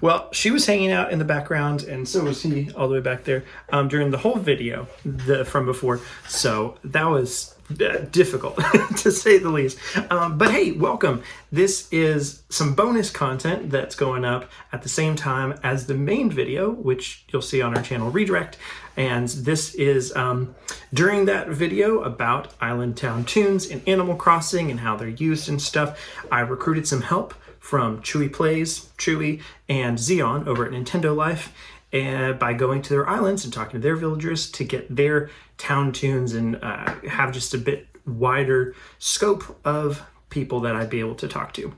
Well, she was hanging out in the background, and so was he all the way back there during the whole video from before. So that was difficult, to say the least. But hey, welcome. This is some bonus content that's going up at the same time as the main video, which you'll see on our channel Redirect. And this is during that video about Island Town tunes in Animal Crossing and how they're used and stuff. I recruited some help from ChuyPlays, Chuy, and Xeon over at NintendoLife, and by going to their islands and talking to their villagers to get their town tunes and have just a bit wider scope of people that I'd be able to talk to.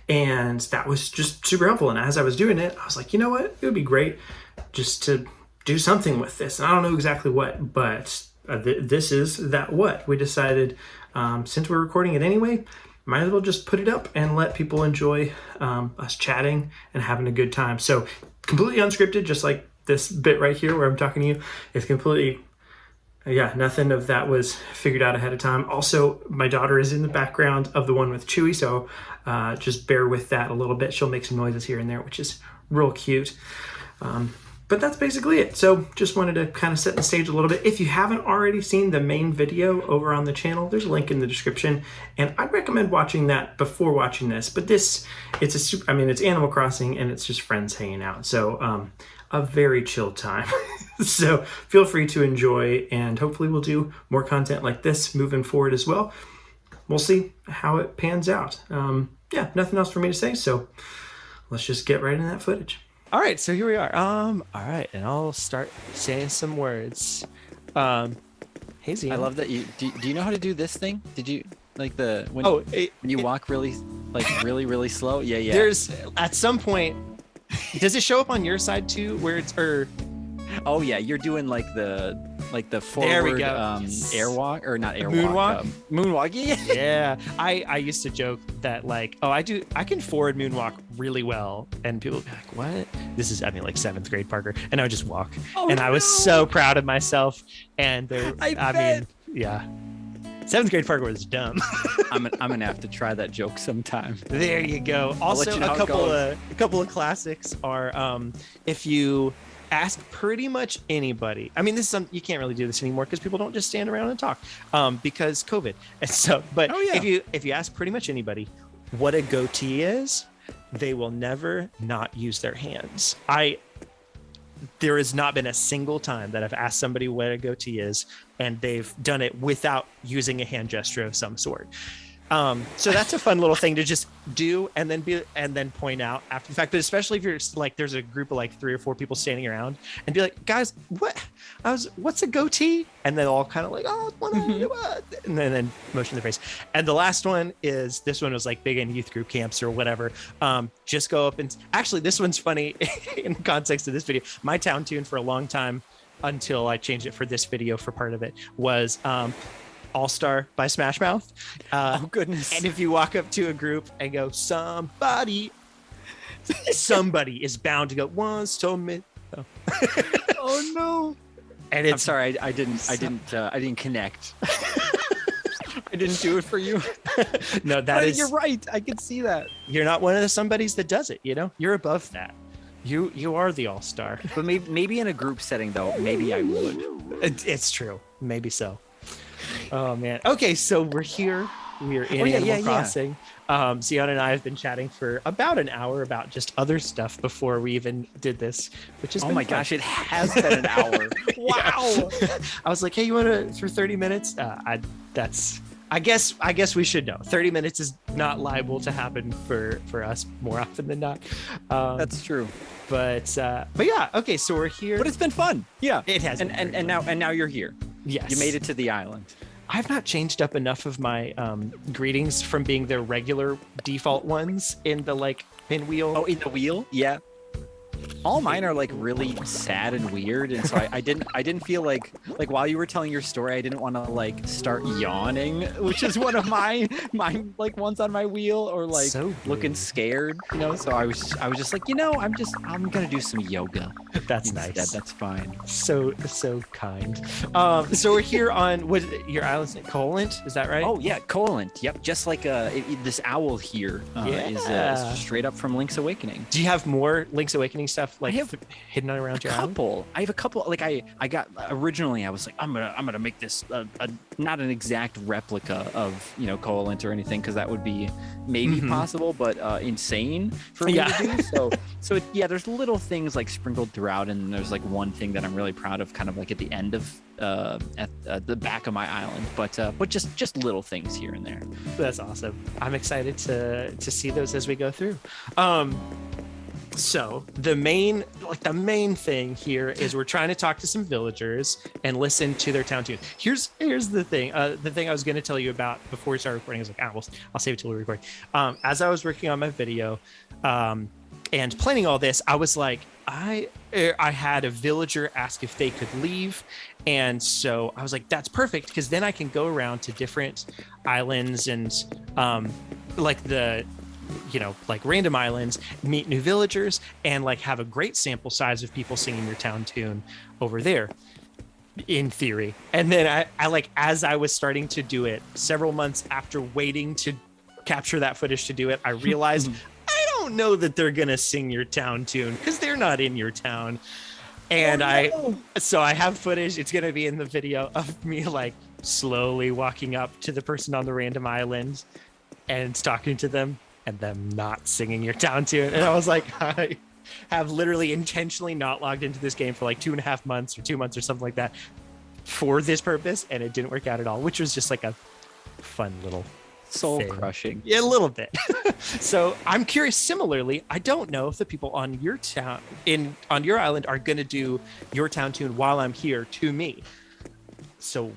And that was just super helpful. And as I was doing it, I was like, you know what? It would be great just to do something with this. And I don't know exactly what, but this is that what. We decided, since we're recording it anyway, might as well just put it up and let people enjoy us chatting and having a good time. So completely unscripted, just like this bit right here where I'm talking to you. It's completely, nothing of that was figured out ahead of time. Also, my daughter is in the background of the one with Chuy, so just bear with that a little bit. She'll make some noises here and there, which is real cute. But that's basically it. So just wanted to kind of set the stage a little bit. If you haven't already seen the main video over on the channel, there's a link in the description. And I'd recommend watching that before watching this. But it's Animal Crossing and it's just friends hanging out. So a very chill time. So feel free to enjoy, and hopefully we'll do more content like this moving forward as well. We'll see how it pans out. Nothing else for me to say. So let's just get right in that footage. All right, so here we are. All right, and I'll start saying some words. Hey, Zion. I love that you do you know how to do this thing? Did you when you walk really really slow? Yeah. There's at some point, does it show up on your side too, where it's Oh yeah, you're doing like the forward there we go. airwalk, or not moonwalk. Moonwalk. Yeah. I used to joke that I can forward moonwalk really well, and people would be like, what? This is like 7th grade Parker, and I would just walk. I was so proud of myself. And I mean, yeah. 7th grade Parker was dumb. I'm gonna have to try that joke sometime. There you go. Also, a couple of classics are if you ask pretty much anybody. I mean, you can't really do this anymore because people don't just stand around and talk because COVID. And so, but if you ask pretty much anybody what a goatee is, they will never not use their hands. There has not been a single time that I've asked somebody what a goatee is and they've done it without using a hand gesture of some sort. So that's a fun little thing to just do and then point out after the fact. But especially if you're there's a group of 3 or 4 people standing around and be like, guys, what's a goatee? And then all kind of and then motion their face. And the last one is, this one was big in youth group camps or whatever. Just go up and actually, this one's funny in the context of this video. My town tune for a long time, until I changed it for this video for part of it, was All-Star by Smash Mouth. Oh goodness. And if you walk up to a group and go, somebody is bound to go, once told me. Oh no. And I'm sorry, I didn't connect. I didn't do it for you. No, you're right. I can see that. You're not one of the somebodies that does it, You're above that. You are the all-star. But maybe in a group setting though, maybe I would. It's true. Maybe so. Oh man. Okay, so we're here. We're in Animal Crossing. Zion and I have been chatting for about an hour about just other stuff before we even did this, which is gosh, it has been an hour. Wow. I was like, hey, you want to for 30 minutes? I guess we should know 30 minutes is not liable to happen for us more often than not. That's true. But yeah, okay, so we're here. But it's been fun. Yeah, it has. And now you're here. Yes, you made it to the island. I've not changed up enough of my greetings from being their regular default ones in the pinwheel. Oh, in the wheel? Yeah. all mine are like really sad and weird, and so I didn't feel like while you were telling your story, I didn't want to like start yawning, which is one of my like ones on my wheel, or like looking scared, you know. So I was just like, you know, I'm gonna do some yoga. That's instead. nice. That's fine. So kind. So we're here on your island's name? Colent, is that right? Oh yeah, Colent. Yep, just like this owl here is straight up from Link's Awakening. Do you have more Link's Awakening stuff like hidden around your island? I have a couple. Like I got originally, I was like, I'm gonna make this not an exact replica of, you know, Colent or anything, because that would be maybe possible, but insane for me to do. So there's little things like sprinkled throughout, and there's like one thing that I'm really proud of, kind of like at the end of at the back of my island, but just little things here and there. That's awesome. I'm excited to see those as we go through. So the main thing here is we're trying to talk to some villagers and listen to their town tune. Here's the thing. The thing I was going to tell you about before we start recording, I was like, I'll save it till we record. As I was working on my video and planning all this, I was like, I had a villager ask if they could leave, and so I was like, that's perfect, because then I can go around to different islands and like random islands, meet new villagers, and like have a great sample size of people singing your town tune over there, in theory. And then I like, as I was starting to do it, several months after waiting to capture that footage to do it, I realized I don't know that they're gonna sing your town tune because they're not in your town. And so I have footage. It's gonna be in the video of me like slowly walking up to the person on the random island and talking to them, and them not singing your town tune. And I was like, I have literally intentionally not logged into this game for like 2.5 months or 2 months or something like that for this purpose, and it didn't work out at all, which was just like a fun little soul crushing. Yeah, a little bit. So I'm curious, similarly, I don't know if the people on your town on your island are going to do your town tune while I'm here to me. So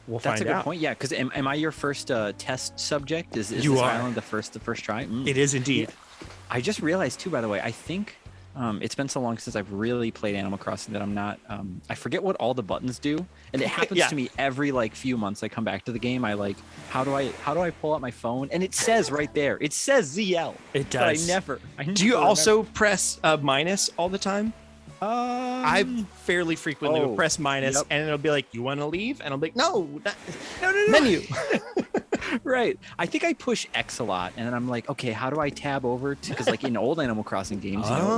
we'll find out. That's a good point. Yeah, because am I your first test subject? Is this island the first try? It is indeed. Yeah. I just realized too, by the way, I think it's been so long since I've really played Animal Crossing that I'm not. I forget what all the buttons do, and it happens to me every like few months. I come back to the game. I like, how do I pull out my phone? And it says right there. It says ZL. It does. But I never do you also press minus all the time? I fairly frequently will press minus, and it'll be like, you want to leave? And I'll be like, no, menu. Right. I think I push X a lot, and then I'm like, okay, how do I tab over to, because like in old Animal Crossing games, you know,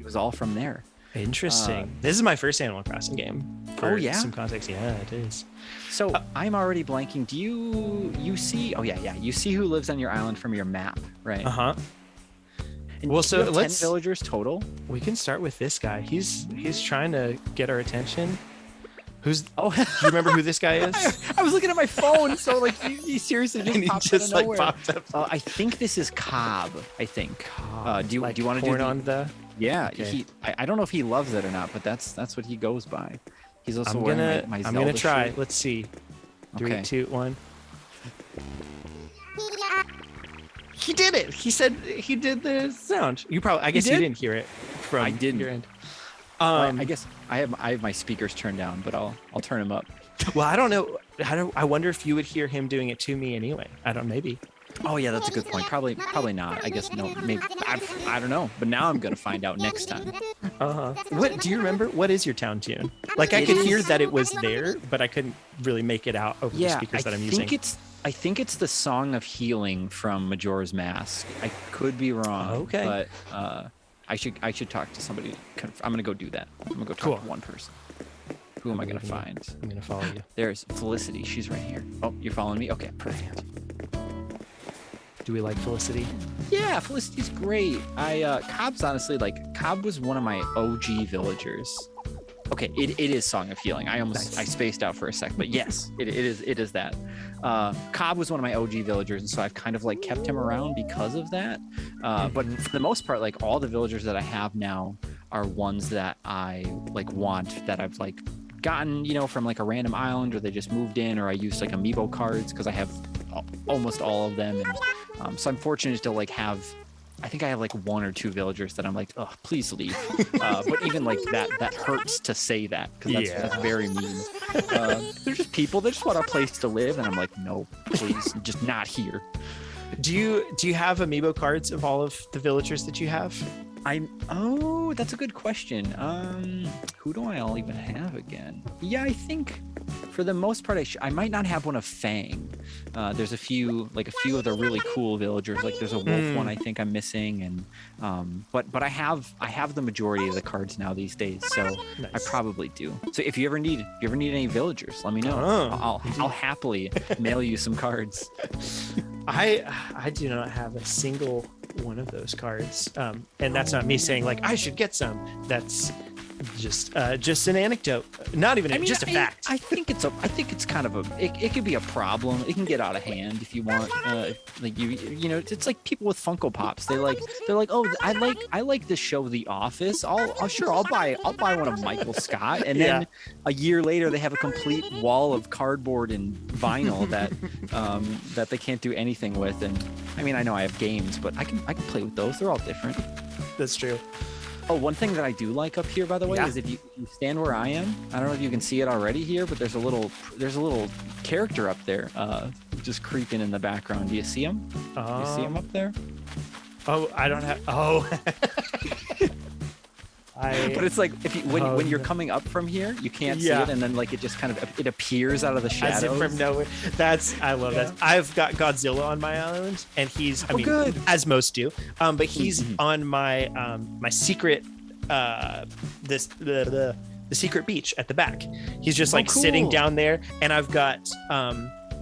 it was all from there. Interesting. This is my first Animal Crossing game. For some context. Yeah, it is. So I'm already blanking. Do you see? Oh yeah. You see who lives on your island from your map, right? Well, so let's 10 villagers total. We can start with this guy. He's trying to get our attention. Who's? Oh, do you remember who this guy is? I was looking at my phone, so like he seriously just popped popped up. I think this is Cobb. I think. Cobb. Do you want to do on the? Yeah. Okay. I don't know if he loves it or not, but that's what he goes by. He's also wearing my Zelda I'm gonna try. shirt. Let's see. 3, 2, 1. He did it. He said he did the sound. You probably. I guess you didn't hear it from your end. I guess I have my speakers turned down, but I'll turn them up. Well, I don't know. I wonder if you would hear him doing it to me anyway. Maybe. Oh yeah, that's a good point. Probably not. I guess no. Maybe I don't know. But now I'm gonna find out next time. What do you remember? What is your town tune? Like I could hear that it was there, but I couldn't really make it out over the speakers that I'm using. I think it's the Song of Healing from Majora's Mask. I could be wrong. Okay. But I should talk to somebody. I'm gonna go do that. I'm gonna go talk to one person. Who am I gonna find? I'm gonna follow you. There's Felicity. She's right here. Oh, you're following me? Okay, perfect. Do we like Felicity? Yeah, Felicity's great. Cobb's honestly Cobb was one of my OG villagers. Okay, it is Song of Healing. I spaced out for a sec, but yes, it is that. Cobb was one of my OG villagers, and so I've kind of like kept him around because of that. But for the most part, like all the villagers that I have now are ones that I like want, that I've like gotten, you know, from like a random island, or they just moved in, or I used like amiibo cards because I have almost all of them, and so I'm fortunate to like have I think I have like 1 or 2 villagers that I'm like, oh, please leave. But even like that hurts to say that because that's very mean. They're just people. They just want a place to live, and I'm like, no, please, just not here. Do you have amiibo cards of all of the villagers that you have? Oh, that's a good question. Who do I all even have again? Yeah, I think for the most part I might not have one of Fang. There's a few of the really cool villagers. Like there's a wolf one I think I'm missing, and but I have the majority of the cards now these days, so nice. I probably do. So if you ever need any villagers, let me know. I'll happily mail you some cards. I do not have a single one of those cards, and that's not me saying like I should get some. That's just an anecdote, not even just a fact. I think it's kind of it could be a problem. It can get out of hand if you want. Like you know, it's like people with Funko Pops. They're like, oh, I like the show The Office. I'll buy one of Michael Scott, and then a year later they have a complete wall of cardboard and vinyl that they can't do anything with. And I mean, I know I have games, but I can play with those. They're all different. That's true. Oh, one thing that I do like up here, by the way, is if you stand where I am. I don't know if you can see it already here, but there's a little character up there, just creeping in the background. Do you see him? You see him up there? Oh, I don't have. Oh. But it's like when you're coming up from here, you can't see it, and then like it just kind of it appears out of the shadows. As if from nowhere. I love that. I've got Godzilla on my island, and he's good. As most do. But he's on my my secret the secret beach at the back. He's just like sitting down there, and I've got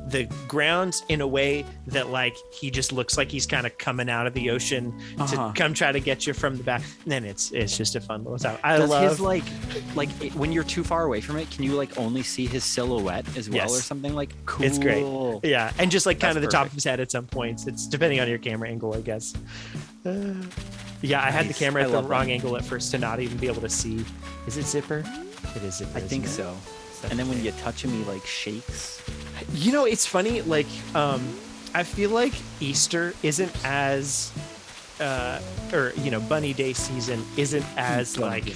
the ground in a way that like he just looks like he's kind of coming out of the ocean to come try to get you from the back. And then it's just a fun little sound. I love his like when you're too far away from it, can you like only see his silhouette as well or something? Like cool. It's great. Yeah, and just like kind of the top of his head at some points. It's depending on your camera angle, I guess. Yeah, I had the camera at the wrong angle at first to not even be able to see. Is it Zipper? It is Zipper. I think so. And then when you touch him, he like shakes. You know, it's funny. Like, I feel like Easter isn't as, or you know, Bunny Day season isn't as like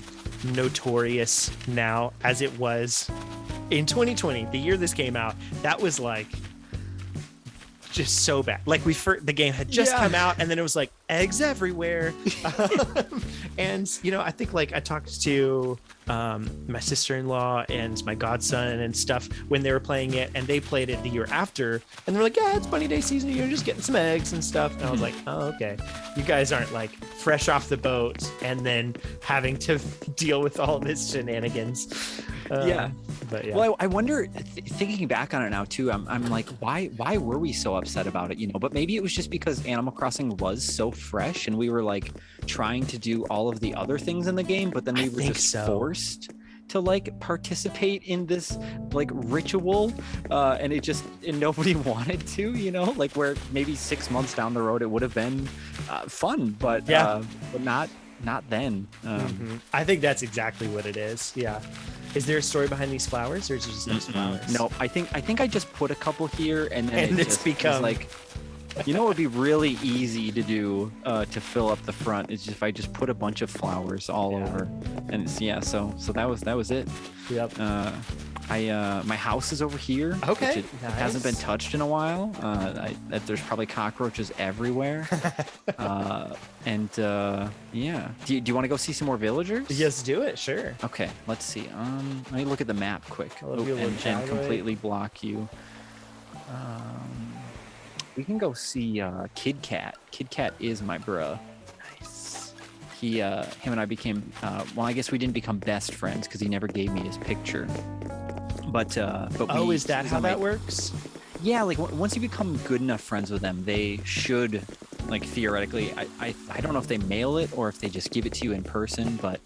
notorious now as it was in 2020, the year this came out. That was like just so bad. Like the game had just come out, and then it was like eggs everywhere. And you know, I think like I talked to my sister-in-law and my godson and stuff when they were playing it, and they played it the year after, and they're like, yeah, it's Bunny Day season, you're just getting some eggs and stuff. And I was like, oh, okay, you guys aren't like fresh off the boat and then having to deal with all this shenanigans. But yeah. Well, I wonder, thinking back on it now too, I'm like, why were we so upset about it, you know? But maybe it was just because Animal Crossing was so fresh, and we were like trying to do all of the other things in the game, but then we were just forced to like participate in this like ritual, and nobody wanted to, you know, like where maybe 6 months down the road it would have been fun, but not then. I think that's exactly what it is. Yeah. Is there a story behind these flowers, or is it just those flowers? No, I think I just put a couple here, and then it's become like, you know, what would be really easy to do to fill up the front is if I just put a bunch of flowers all over, and it's, so that was it. Yep. My house is over here. Okay. It hasn't been touched in a while. There's probably cockroaches everywhere. Do you want to go see some more villagers? Yes, do it. Sure. Okay. Let's see. Let me look at the map quick and completely block you. We can go see Kid Cat. Kid Cat is my bruh. Nice. Him and I became, I guess we didn't become best friends because he never gave me his picture. But is that how that works? Yeah, like once you become good enough friends with them, they should, like theoretically, I don't know if they mail it or if they just give it to you in person, but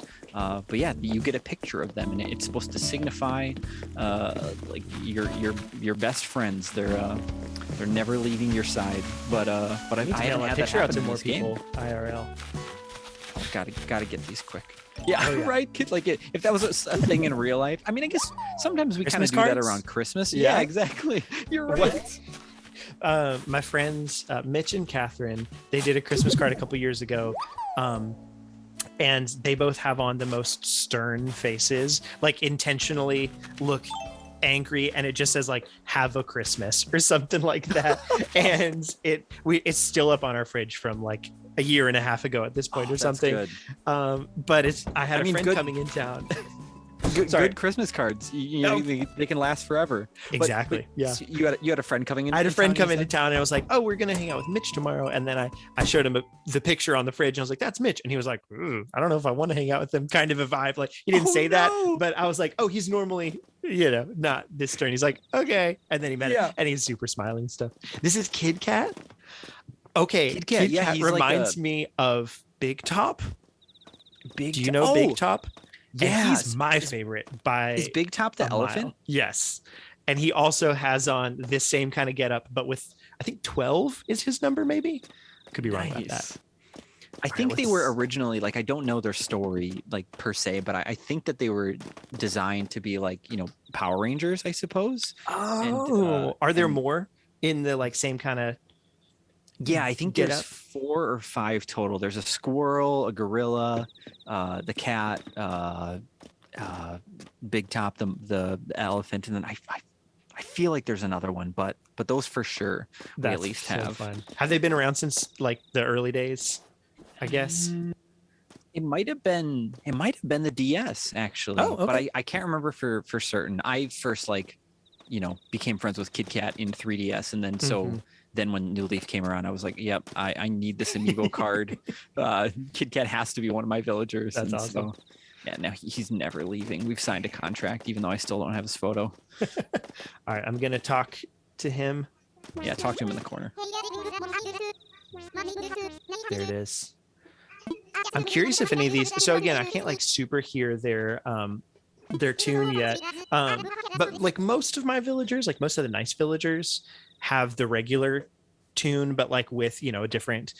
yeah, you get a picture of them, and it's supposed to signify like your best friends. They're never leaving your side. But I haven't had that happen to more people IRL. Oh, gotta get these quick. Yeah, right. Kid, like if that was a thing in real life. I mean, I guess sometimes we kind of do that around Christmas. Yeah, exactly. You're right. my friends Mitch and Catherine, they did a Christmas card a couple years ago, and they both have on the most stern faces, like intentionally look angry, and it just says like "Have a Christmas" or something like that. And it's still up on our fridge from like a year and a half ago at this point, or something. Good. But I had a friend good. coming in town. Good Christmas cards. You know, they can last forever. Exactly. But yeah. So you had a friend coming in. I had a friend come into town, and I was like, "Oh, we're gonna hang out with Mitch tomorrow." And then I showed him the picture on the fridge, and I was like, "That's Mitch," and he was like, "I don't know if I want to hang out with him." Kind of a vibe. Like he didn't say that, but I was like, "Oh, he's normally, not this stern." He's like, "Okay," and then he met it, and he's super smiling and stuff. This is Kid Cat. Okay, Kid Cat reminds me of Big Top. Do you know Big Top? Yeah, he's my favorite by Is Big Top the elephant? Mile. Yes. And he also has on this same kind of getup, but with I think 12 is his number, maybe. I could be wrong about that. I think they were originally like, I don't know their story like per se, but I think that they were designed to be like, Power Rangers, I suppose. Oh, are there more in the like same kind of? Yeah, I think there's 4 or 5 total. There's a squirrel, a gorilla, the cat, Big Top, the elephant, and then I feel like there's another one, but those for sure we at least have. Fun. Have they been around since like the early days? I guess. It might have been the DS actually. Oh, okay. But I can't remember for certain. I first became friends with Kid Cat in 3DS, and then then when New Leaf came around, I was like, yep, I need this amiibo card. Kid Cat has to be one of my villagers. That's awesome. So, yeah, no, he's never leaving. We've signed a contract, even though I still don't have his photo. All right, I'm going to talk to him. Yeah, talk to him in the corner. There it is. I'm curious if any of these, so again, I can't like super hear their tune yet. But like most of my villagers, like most of the nice villagers have the regular tune, but like with, a different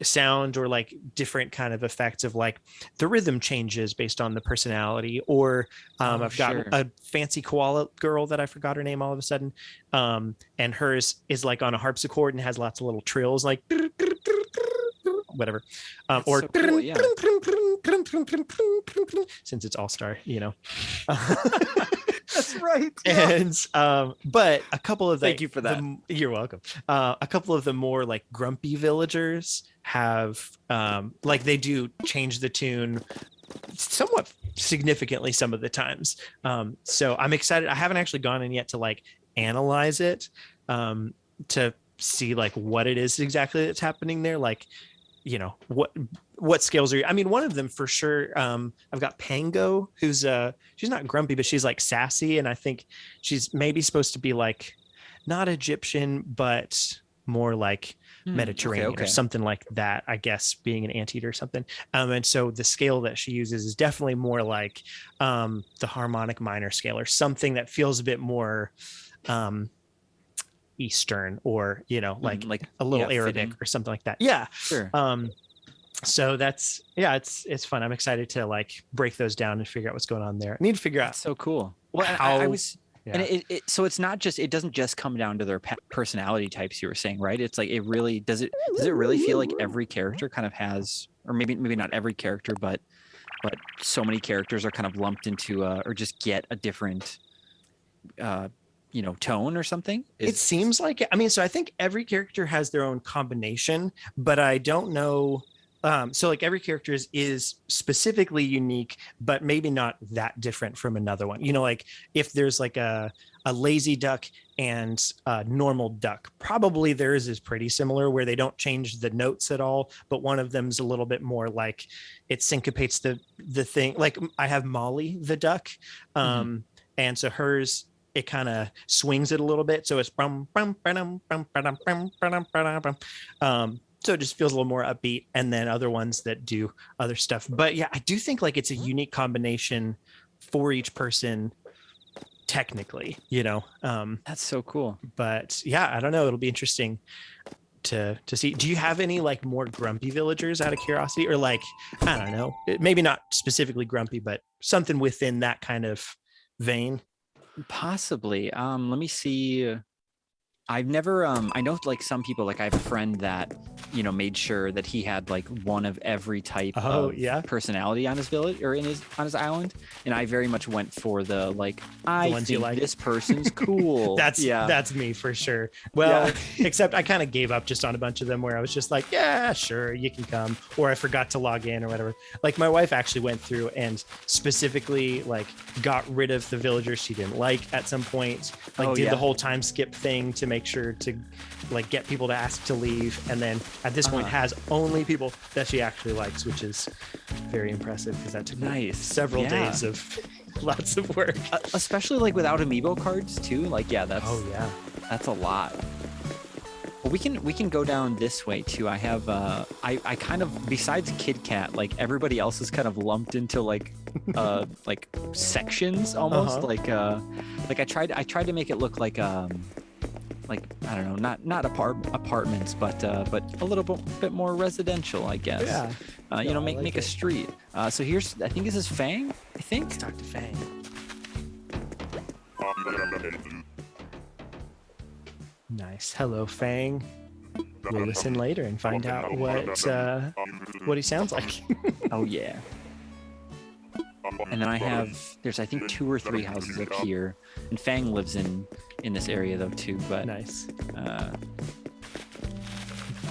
sound or like different kind of effects of like the rhythm changes based on the personality. Or I've got a fancy koala girl that I forgot her name all of a sudden. And hers is like on a harpsichord and has lots of little trills like whatever. Or so cool, yeah. Since it's all-star, That's right. Yeah. And but a couple of thank you for that. You're welcome. A couple of the more like grumpy villagers have like they do change the tune somewhat significantly some of the times. So I'm excited. I haven't actually gone in yet to like analyze it to see like what it is exactly that's happening there. Like, what scales are you? I mean, one of them for sure. I've got Pango, who's she's not grumpy, but she's like sassy, and I think she's maybe supposed to be like not Egyptian, but more like Mediterranean or something like that. I guess being an anteater or something. And so the scale that she uses is definitely more like the harmonic minor scale or something that feels a bit more Eastern or like a little Arabic fitting. Or something like that. Yeah, sure. So that's it's fun. I'm excited to like break those down and figure out what's going on there. I need to figure out. So cool. Well, I was. Yeah. And so it's not just, it doesn't just come down to their personality types, you were saying, right? It's like, it really does it really feel like every character kind of has, or maybe not every character, but so many characters are kind of lumped into or just get a different tone or something? It seems like, I mean, so I think every character has their own combination, but I don't know. So like every character is specifically unique, but maybe not that different from another one. Like if there's like a lazy duck and a normal duck, probably theirs is pretty similar where they don't change the notes at all, but one of them's a little bit more like it syncopates the thing. Like I have Molly the duck, and so hers, it kind of swings it a little bit, so it's so it just feels a little more upbeat, and then other ones that do other stuff. But yeah, I do think like it's a unique combination for each person technically, That's so cool. But yeah, I don't know, it'll be interesting to see. Do you have any like more grumpy villagers out of curiosity, or like, I don't know, maybe not specifically grumpy, but something within that kind of vein? Possibly. Let me see. I've never I know like some people, like I have a friend that made sure that he had like one of every type of personality on his village or on his island, and I very much went for the like I think this person's cool. That's me for sure. Well, except I kind of gave up just on a bunch of them where I was just like, yeah, sure, you can come, or I forgot to log in or whatever. Like my wife actually went through and specifically like got rid of the villagers she didn't like at some point, like did the whole time skip thing to make sure to like get people to ask to leave, and then at this point has only people that she actually likes, which is very impressive because that took several days of lots of work, especially like without amiibo cards too. Like that's a lot. Well, we can go down this way too. I have I kind of, besides Kid Cat, like everybody else is kind of lumped into like like sections almost. Like I tried to make it look like I don't know, not apartments, but a little bit more residential, I guess. Yeah. Make a street. So here's, I think this is Fang. I think. Let's talk to Fang. Nice. Hello, Fang. We'll listen later and find out what he sounds like. Oh yeah. And then there's I think 2 or 3 houses up here, and Fang lives in this area though too. But nice.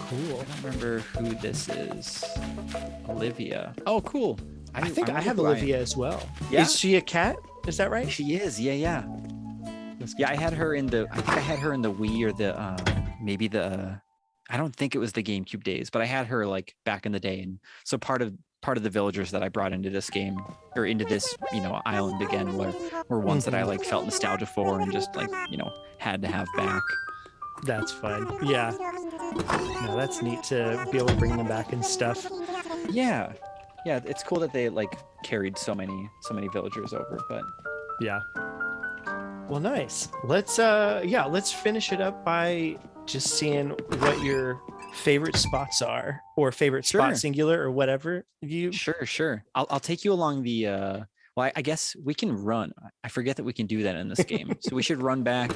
Cool. I don't remember who this is. Olivia. Oh, cool. I think I have Olivia as well. Yeah. Is she a cat? Is that right? She is. Yeah. Yeah, I had her in the. I think I had her in the Wii or the maybe the. I don't think it was the GameCube days, but I had her like back in the day, and so part of the villagers that I brought into this game or into this island again were ones that I like felt nostalgia for and just like had to have back. That's fun. Yeah. No, that's neat to be able to bring them back and stuff. Yeah. It's cool that they like carried so many villagers over, but yeah. Well, nice. Let's finish it up by just seeing what your favorite spots are, or favorite spot singular, or whatever you. Sure. I'll take you along the. Well, I guess we can run. I forget that we can do that in this game, so we should run back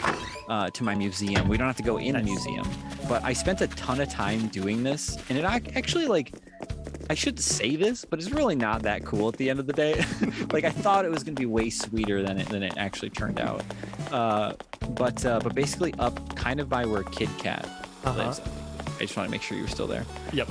to my museum. We don't have to go in a museum, but I spent a ton of time doing this, and it actually like. I should say this, but it's really not that cool at the end of the day. Like I thought it was going to be way sweeter than it actually turned out. But basically up kind of by where Kid Cat lives. I just want to make sure you were still there. Yep.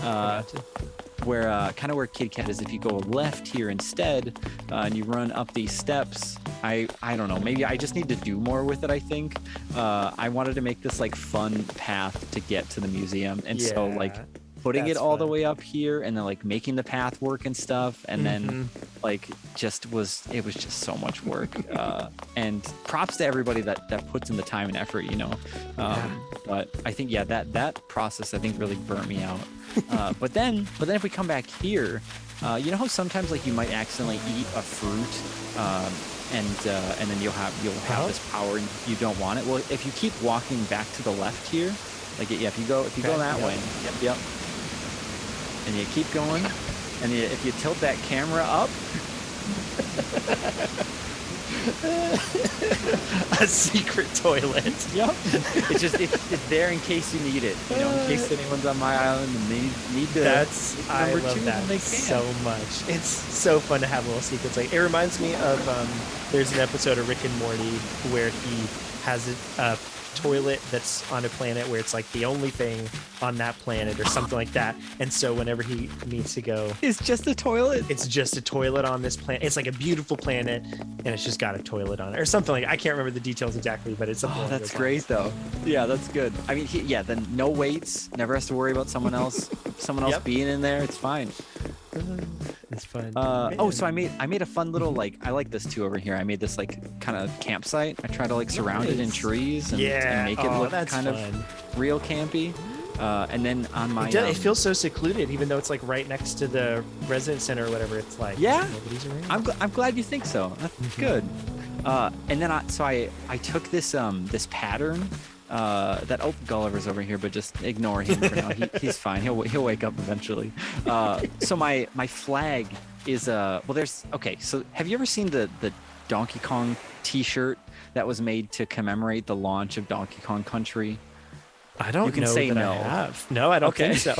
Where kind of where Kid Cat is, if you go left here instead, and you run up these steps, I don't know, maybe I just need to do more with it. I think I wanted to make this like fun path to get to the museum, and so like putting it all the way up here and then like making the path work and stuff, and then like it was just so much work, and props to everybody that puts in the time and effort, but I think that process I think really burnt me out. But then if we come back here, how sometimes like you might accidentally eat a fruit, and then you'll have this power and you don't want it. Well, if you keep walking back to the left here, like if you go that way, yep. And you keep going, and if you tilt that camera up, a secret toilet. Yep. It's there in case you need it. In case anyone's on my island and they need to. I love that so much. It's so fun to have little secrets. Like it reminds me of there's an episode of Rick and Morty where he has a toilet that's on a planet where it's like the only thing on that planet or something like that, and so whenever he needs to go, it's just a toilet on this planet. It's like a beautiful planet and it's just got a toilet on it or something like. I can't remember the details exactly, but it's something. That's great though. Yeah, that's good. I mean, then no weights, never has to worry about someone else being in there. It's fine. It's fun. So I made a fun little like, I like this too over here. I made this like kind of campsite. I try to like surround it in trees and make it look kind of real campy. And then on my it feels so secluded, even though it's like right next to the residence center or whatever. It's like nobody's around. I'm glad you think so. That's good. And then I took this pattern. That Gulliver's over here, but just ignore him for now. He's fine. He'll wake up eventually. So my flag is so have you ever seen the Donkey Kong t-shirt that was made to commemorate the launch of Donkey Kong Country? I don't You can know say that no. I have. No, I don't think so.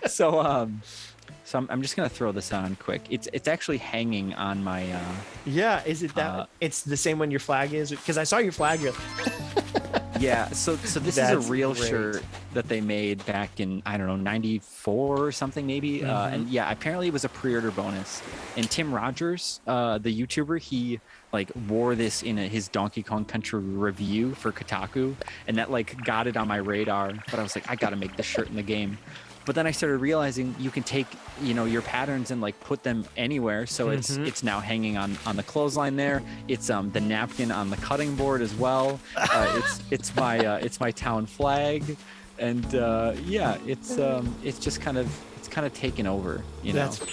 So I'm just gonna throw this on quick. It's actually hanging on my. Yeah, is it that? It's the same one your flag is? Because I saw your flag. Yeah, so this is a That's real great. shirt that they made back in, I don't know, 94 or something maybe. And yeah, apparently it was a pre-order bonus. And Tim Rogers, the YouTuber, he like wore this in his Donkey Kong Country review for Kotaku, and that like got it on my radar. But I was like, I gotta make this shirt in the game. But then I started realizing you can take, your patterns and like put them anywhere. So it's now hanging on the clothesline there. It's the napkin on the cutting board as well. It's my town flag, and it's just kind of taken over.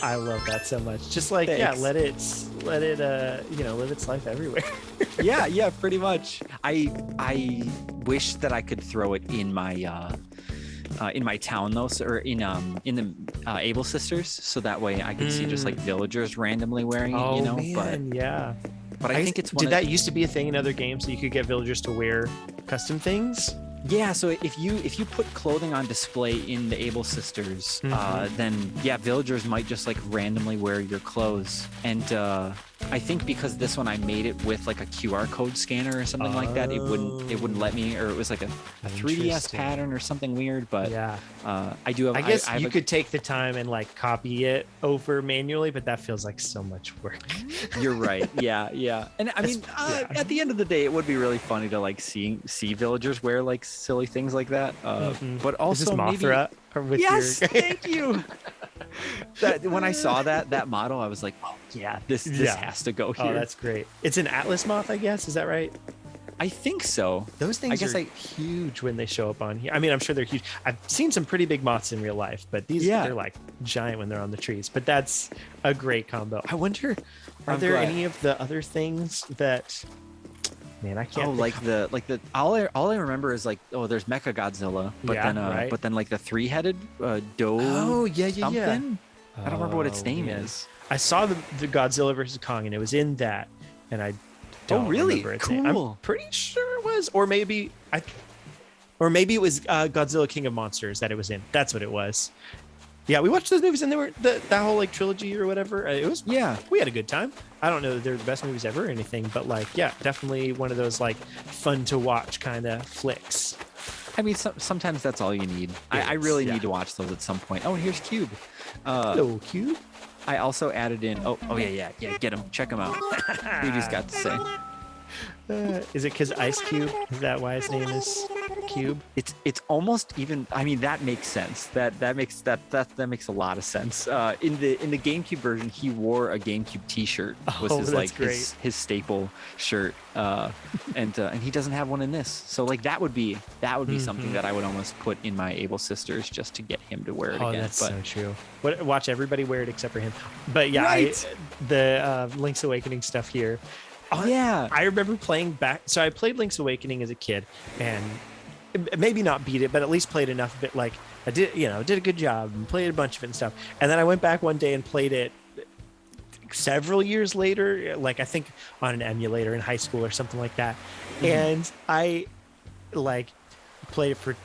I love that so much. Just like Thanks. let it live its life everywhere. yeah, pretty much. I wish that I could throw it in my town though, or in the Able Sisters, so that way I could see just like villagers randomly wearing it, Oh man, but I think it's did that used to be a thing in other games, so you could get villagers to wear custom things? Yeah, so if you put clothing on display in the Able Sisters, then villagers might just like randomly wear your clothes. And I think because this one I made it with like a QR code scanner or something like that, it wouldn't let me, or it was like a 3DS pattern or something weird. But I do have. I guess you could take the time and like copy it over manually, but that feels like so much work. You're right. Yeah. And I mean, at the end of the day, it would be really funny to like see villagers wear like silly things like that. But also is this Mothra? Maybe, yes, thank you. That when I saw that model, I was like, oh yeah, this has to go here. Oh, that's great. It's an Atlas moth, I guess. Is that right? I think so. Those things are huge when they show up on here. I mean, I'm sure they're huge. I've seen some pretty big moths in real life, but they're like giant when they're on the trees. But that's a great combo. I wonder, are there any of the other things that? Man, I can't. Oh, like the all I remember is like, there's Mecha Godzilla, but then like the three-headed doe. Oh yeah. Something. I don't remember what its name is. I saw the Godzilla versus Kong, and it was in that, and I don't remember its name. I'm pretty sure it was, or maybe it was Godzilla King of Monsters that it was in. That's what it was. Yeah, we watched those movies, and they were that whole like trilogy or whatever. It was we had a good time. I don't know that they're the best movies ever or anything, but like definitely one of those like fun to watch kind of flicks. I mean, sometimes that's all you need. I really need to watch those at some point. Oh, and here's Cube. Hello, Cube. I also added in. Oh yeah. Get him. Check him out. He just got to say. Is it because Ice Cube? Is that why his name is Cube? It's almost even. I mean, that makes sense. That makes a lot of sense. In the GameCube version, he wore a GameCube T-shirt. Was his staple shirt. And he doesn't have one in this. So like that would be something that I would almost put in my Able Sisters just to get him to wear it again. That's so true. Watch everybody wear it except for him. But yeah, the Link's Awakening stuff here. Oh, yeah. I remember playing back. So I played Link's Awakening as a kid, and maybe not beat it, but at least played enough of it. Like I did a good job and played a bunch of it and stuff. And then I went back one day and played it several years later, like I think on an emulator in high school or something like that. And I like played it for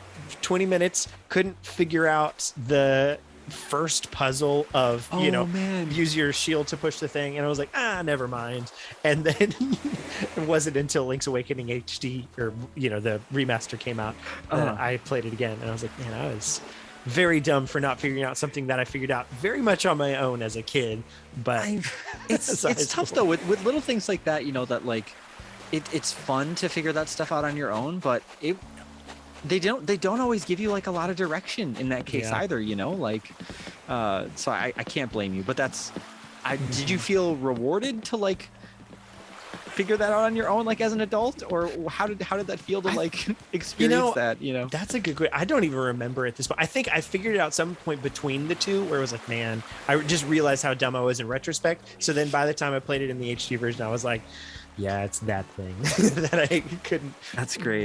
20 minutes, couldn't figure out the first puzzle of use your shield to push the thing, and I was like, never mind. And then it wasn't until Link's Awakening HD or the remaster came out that I played it again, and I was like, man, I was very dumb for not figuring out something that I figured out very much on my own as a kid. But it's tough though with little things like that, that like it's fun to figure that stuff out on your own, but they don't always give you like a lot of direction in that case either, so I can't blame you, but did you feel rewarded to like figure that out on your own, like as an adult, or how did that feel to like experience that? That's a good question. I don't even remember at this point. I think I figured it out some point between the two where it was like, man, I just realized how dumb I was in retrospect. So then by the time I played it in the HD version, I was like, yeah, it's that thing that I couldn't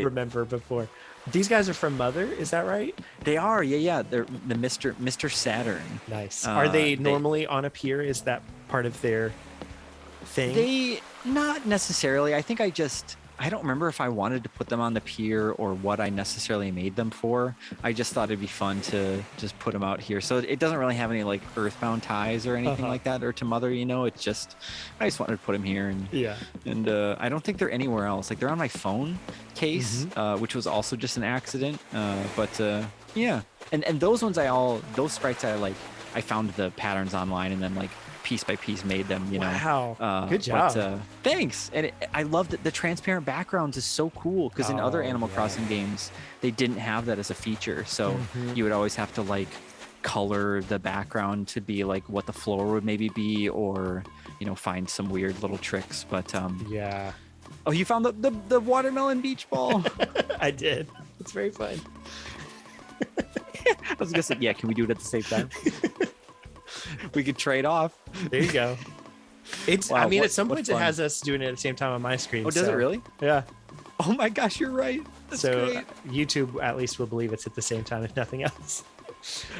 remember before. These guys are from Mother, is that right? They are, yeah. They're the Mr. Saturn. Nice. Are they normally on a pier? Is that part of their thing? They not necessarily. I think I just I don't remember if I wanted to put them on the pier or what I necessarily made them for. I just thought it'd be fun to just put them out here. So it doesn't really have any like earthbound ties or anything like that, or to Mother, it's just, I just wanted to put them here. And I don't think they're anywhere else. Like they're on my phone case, which was also just an accident. Yeah. And those ones those sprites I found the patterns online and then like piece by piece made them, Wow. Good job. But, thanks. And I love that the transparent backgrounds is so cool because in other Animal Crossing games, they didn't have that as a feature. So you would always have to like color the background to be like what the floor would maybe be, or, find some weird little tricks. But yeah. Oh, you found the watermelon beach ball? I did. It's very fun. I was gonna say, yeah, can we do it at the same time? We could trade off. There you go. It's. Wow, at some points it has us doing it at the same time on my screen. Oh, does it really? Yeah. Oh my gosh, you're right. That's great. YouTube at least will believe it's at the same time, if nothing else.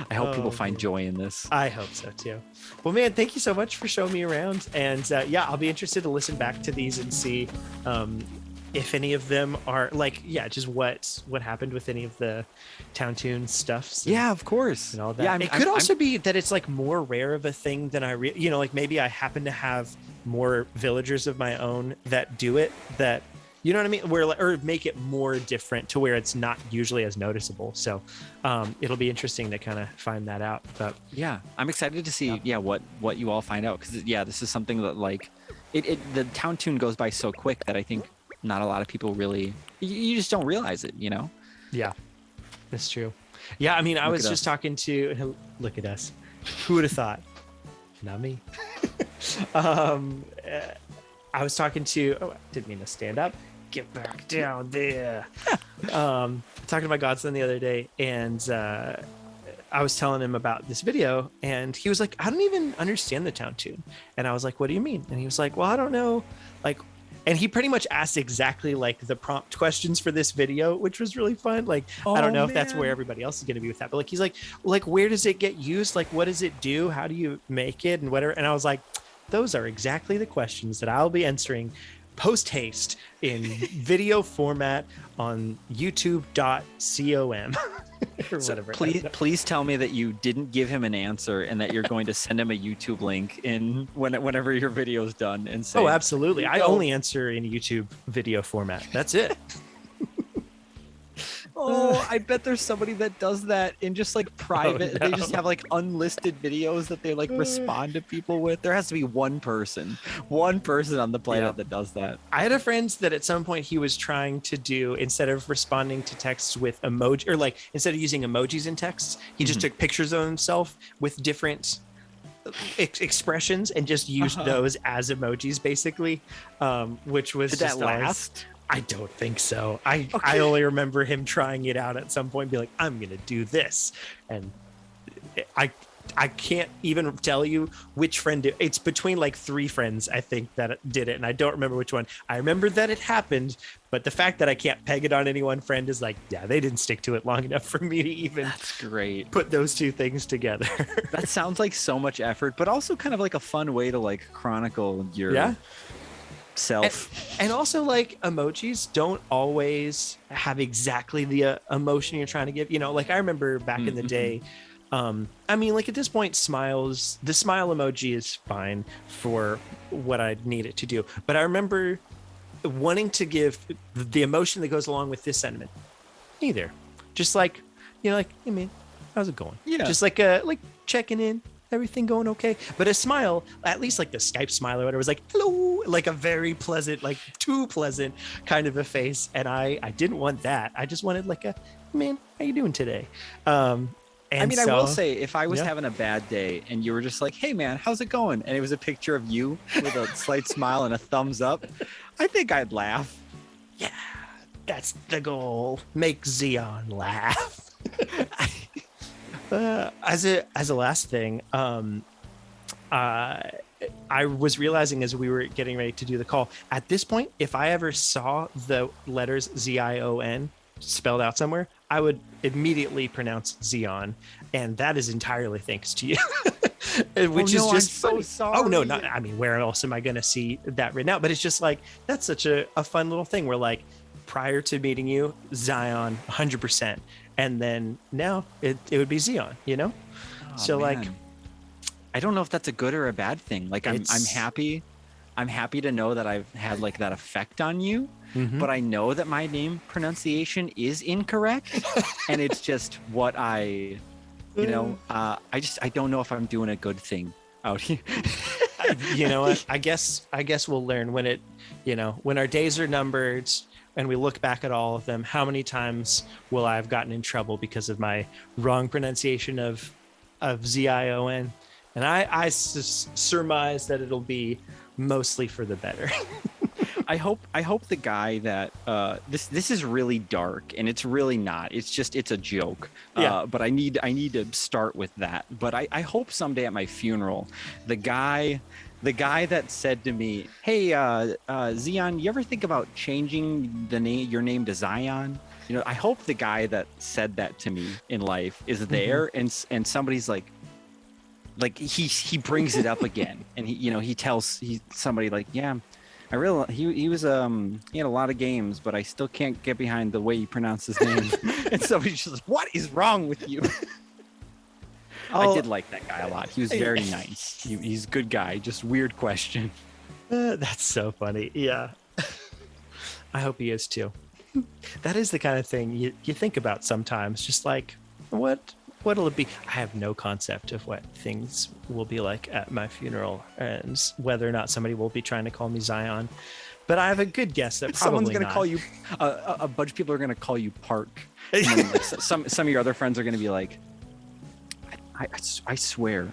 I hope people find joy in this. I hope so too. Well, man, thank you so much for showing me around, and I'll be interested to listen back to these and see if any of them are like, just what happened with any of the Town Tune stuff. Yeah, of course. And all that. Yeah, it could also be that it's like more rare of a thing than like maybe I happen to have more villagers of my own that do it, that, you know what I mean? Or make it more different to where it's not usually as noticeable. So it'll be interesting to kind of find that out. But yeah, I'm excited to see what you all find out, because this is something that like the Town Tune goes by so quick that I think not a lot of people really, you just don't realize it, Yeah, that's true. Yeah, I was just talking to, look at us. Who would have thought? Not me. I was talking to, I didn't mean to stand up. Get back down there. Talking to my godson the other day, and I was telling him about this video, and he was like, I don't even understand the Town Tune. And I was like, what do you mean? And he was like, well, I don't know. And he pretty much asked exactly like the prompt questions for this video, which was really fun. Like, I don't know if that's where everybody else is going to be with that, but like, he's like, where does it get used? Like, what does it do? How do you make it and whatever? And I was like, those are exactly the questions that I'll be answering post haste in video format on youtube.com. Or so whatever. Please tell me that you didn't give him an answer and that you're going to send him a YouTube link whenever your video is done and say, oh, absolutely. I only answer in YouTube video format. That's it. Oh, I bet there's somebody that does that in just like private. Oh, no. They just have like unlisted videos that they like respond to people with. There has to be one person on the planet that does that. I had a friend that at some point he was trying to do, instead of responding to texts with emoji, or like instead of using emojis in texts, he just took pictures of himself with different expressions and just used those as emojis, basically, which was Did that last? I don't think so. I only remember him trying it out at some point and be like, I'm going to do this. And I can't even tell you which friend it's between like 3 friends, I think, that did it. And I don't remember which one. I remember that it happened, but the fact that I can't peg it on any one friend is like, yeah, they didn't stick to it long enough for me to even That's great. Put those two things together. That sounds like so much effort, but also kind of like a fun way to like chronicle your self. And also like emojis don't always have exactly the emotion you're trying to give, like I remember back in the day, like at this point, the smile emoji is fine for what I need it to do, but I remember wanting to give the emotion that goes along with this sentiment. Neither, just like, like, hey man, how's it going? Yeah, just like checking in, everything going okay? But a smile, at least like the Skype smile or whatever, was like, hello, like a very pleasant, like too pleasant kind of a face. And I didn't want that. I just wanted like a, man, how you doing today? I will say, if I was having a bad day and you were just like, hey man, how's it going? And it was a picture of you with a slight smile and a thumbs up, I think I'd laugh. Yeah, that's the goal. Make Xeon laugh. As a last thing, I was realizing as we were getting ready to do the call, at this point, if I ever saw the letters Zion spelled out somewhere, I would immediately pronounce Xeon, and that is entirely thanks to you. which is just I'm funny. so sorry. Oh no, not, I mean, where else am I going to see that written out? But it's just like, that's such a fun little thing where like, prior to meeting you, Zion 100%. And then now it would be Xeon, you know? Oh, So man. like, I don't know if that's a good or a bad thing. Like I'm It's- happy. I'm happy to know that I've had like that effect on you, Mhm. but I know that my name pronunciation is incorrect, and it's just what I, I don't know if I'm doing a good thing out here. you know what? I guess we'll learn when it, when our days are numbered and we look back at all of them, how many times will I have gotten in trouble because of my wrong pronunciation of Zion? And I surmise that it'll be mostly for the better. I hope the guy that this is really dark, and it's really not. It's a joke. Yeah. But I need to start with that. But I hope someday at my funeral, the guy that said to me, "Hey, Zion, you ever think about changing your name to Zion?" I hope the guy that said that to me in life is there, and somebody's like he brings it up again, and he tells somebody like, yeah, I realize he had a lot of games, but I still can't get behind the way he pronounced his name. And somebody's just like, what is wrong with you? I did like that guy a lot. He was very nice. He's a good guy. Just weird question. That's so funny. Yeah. I hope he is too. That is the kind of thing you think about sometimes. Just like, what'll it be? I have no concept of what things will be like at my funeral and whether or not somebody will be trying to call me Zion. But I have a good guess that probably someone's going to call you. A bunch of people are going to call you Park. And then, like, some of your other friends are going to be like, I swear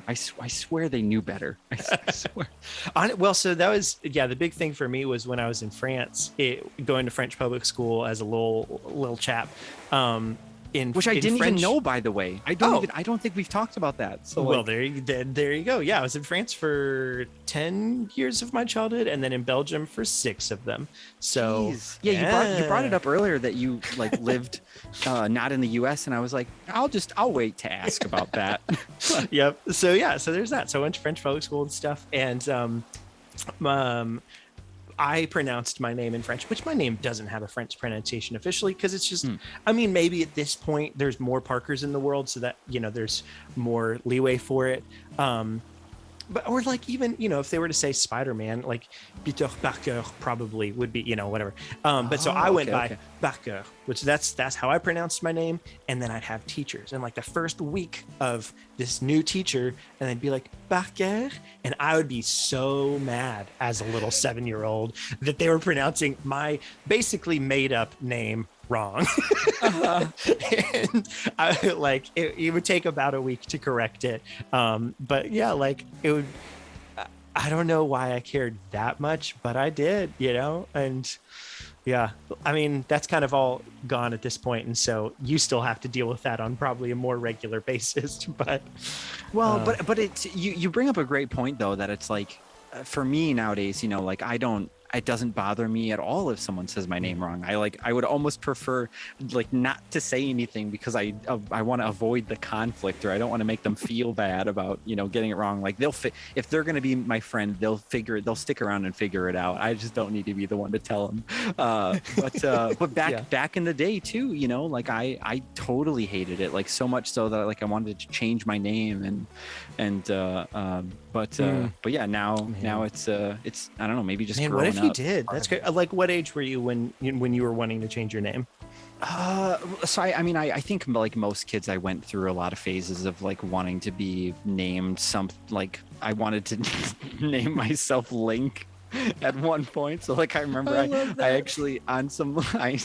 they knew better. I swear. Well, so that was, the big thing for me was when I was in France, going to French public school as a little chap. Which I didn't even know, by the way. I don't think we've talked about that. So well, there you go. Yeah, I was in France for 10 years of my childhood, and then in Belgium for 6 of them. So yeah, you brought it up earlier that you like lived not in the U.S., and I was like, I'll wait to ask about that. Yep. So there's that. So I went to French public school and stuff, and I pronounced my name in French, which my name doesn't have a French pronunciation officially, because it's just, I mean, maybe at this point there's more Parkers in the world, so that, there's more leeway for it. Or like, even, if they were to say Spider-Man, like Peter Parker probably would be, whatever. But so I went by Parker, which that's how I pronounced my name. And then I'd have teachers, and like the first week of this new teacher, and they'd be like, Parker. And I would be so mad as a little 7-year-old that they were pronouncing my basically made up name wrong. And it would take about a week to correct it. But yeah, like it would, I don't know why I cared that much, but I did, and yeah, I mean, that's kind of all gone at this point. And so you still have to deal with that on probably a more regular basis, but but it's, you bring up a great point though, that it's like, for me nowadays, like it doesn't bother me at all if someone says my name wrong. I would almost prefer like not to say anything, because I want to avoid the conflict, or I don't want to make them feel bad about, getting it wrong. Like if they're going to be my friend, they'll stick around and figure it out. I just don't need to be the one to tell them. But back in the day too, like I totally hated it, like so much so that like I wanted to change my name but yeah, now it's I don't know, maybe just growing what if you did? That's great. Like, what age were you when you were wanting to change your name? So I think like most kids, I went through a lot of phases of like wanting to be named like I wanted to name myself Link at one point. So like I remember I actually on some I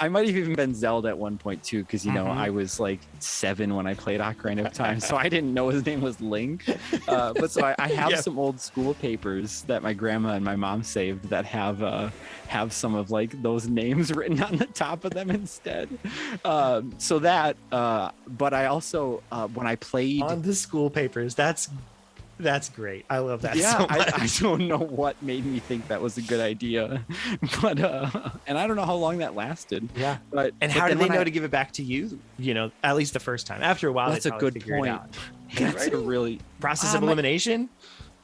might have even been Zelda at one point too, because I was like 7 when I played Ocarina of Time, so I didn't know his name was Link. But so I have some old school papers that my grandma and my mom saved that have some of like those names written on the top of them instead. But I also when I played on the school papers, that's That's great. I love that Yeah, so much. I don't know what made me think that was a good idea, but and I don't know how long that lasted. Yeah. But And how did they know to give it back to you? You know, at least the first time. After a while, That's they a probably good figure it point. out. That's a Handwriting? really Process of elimination.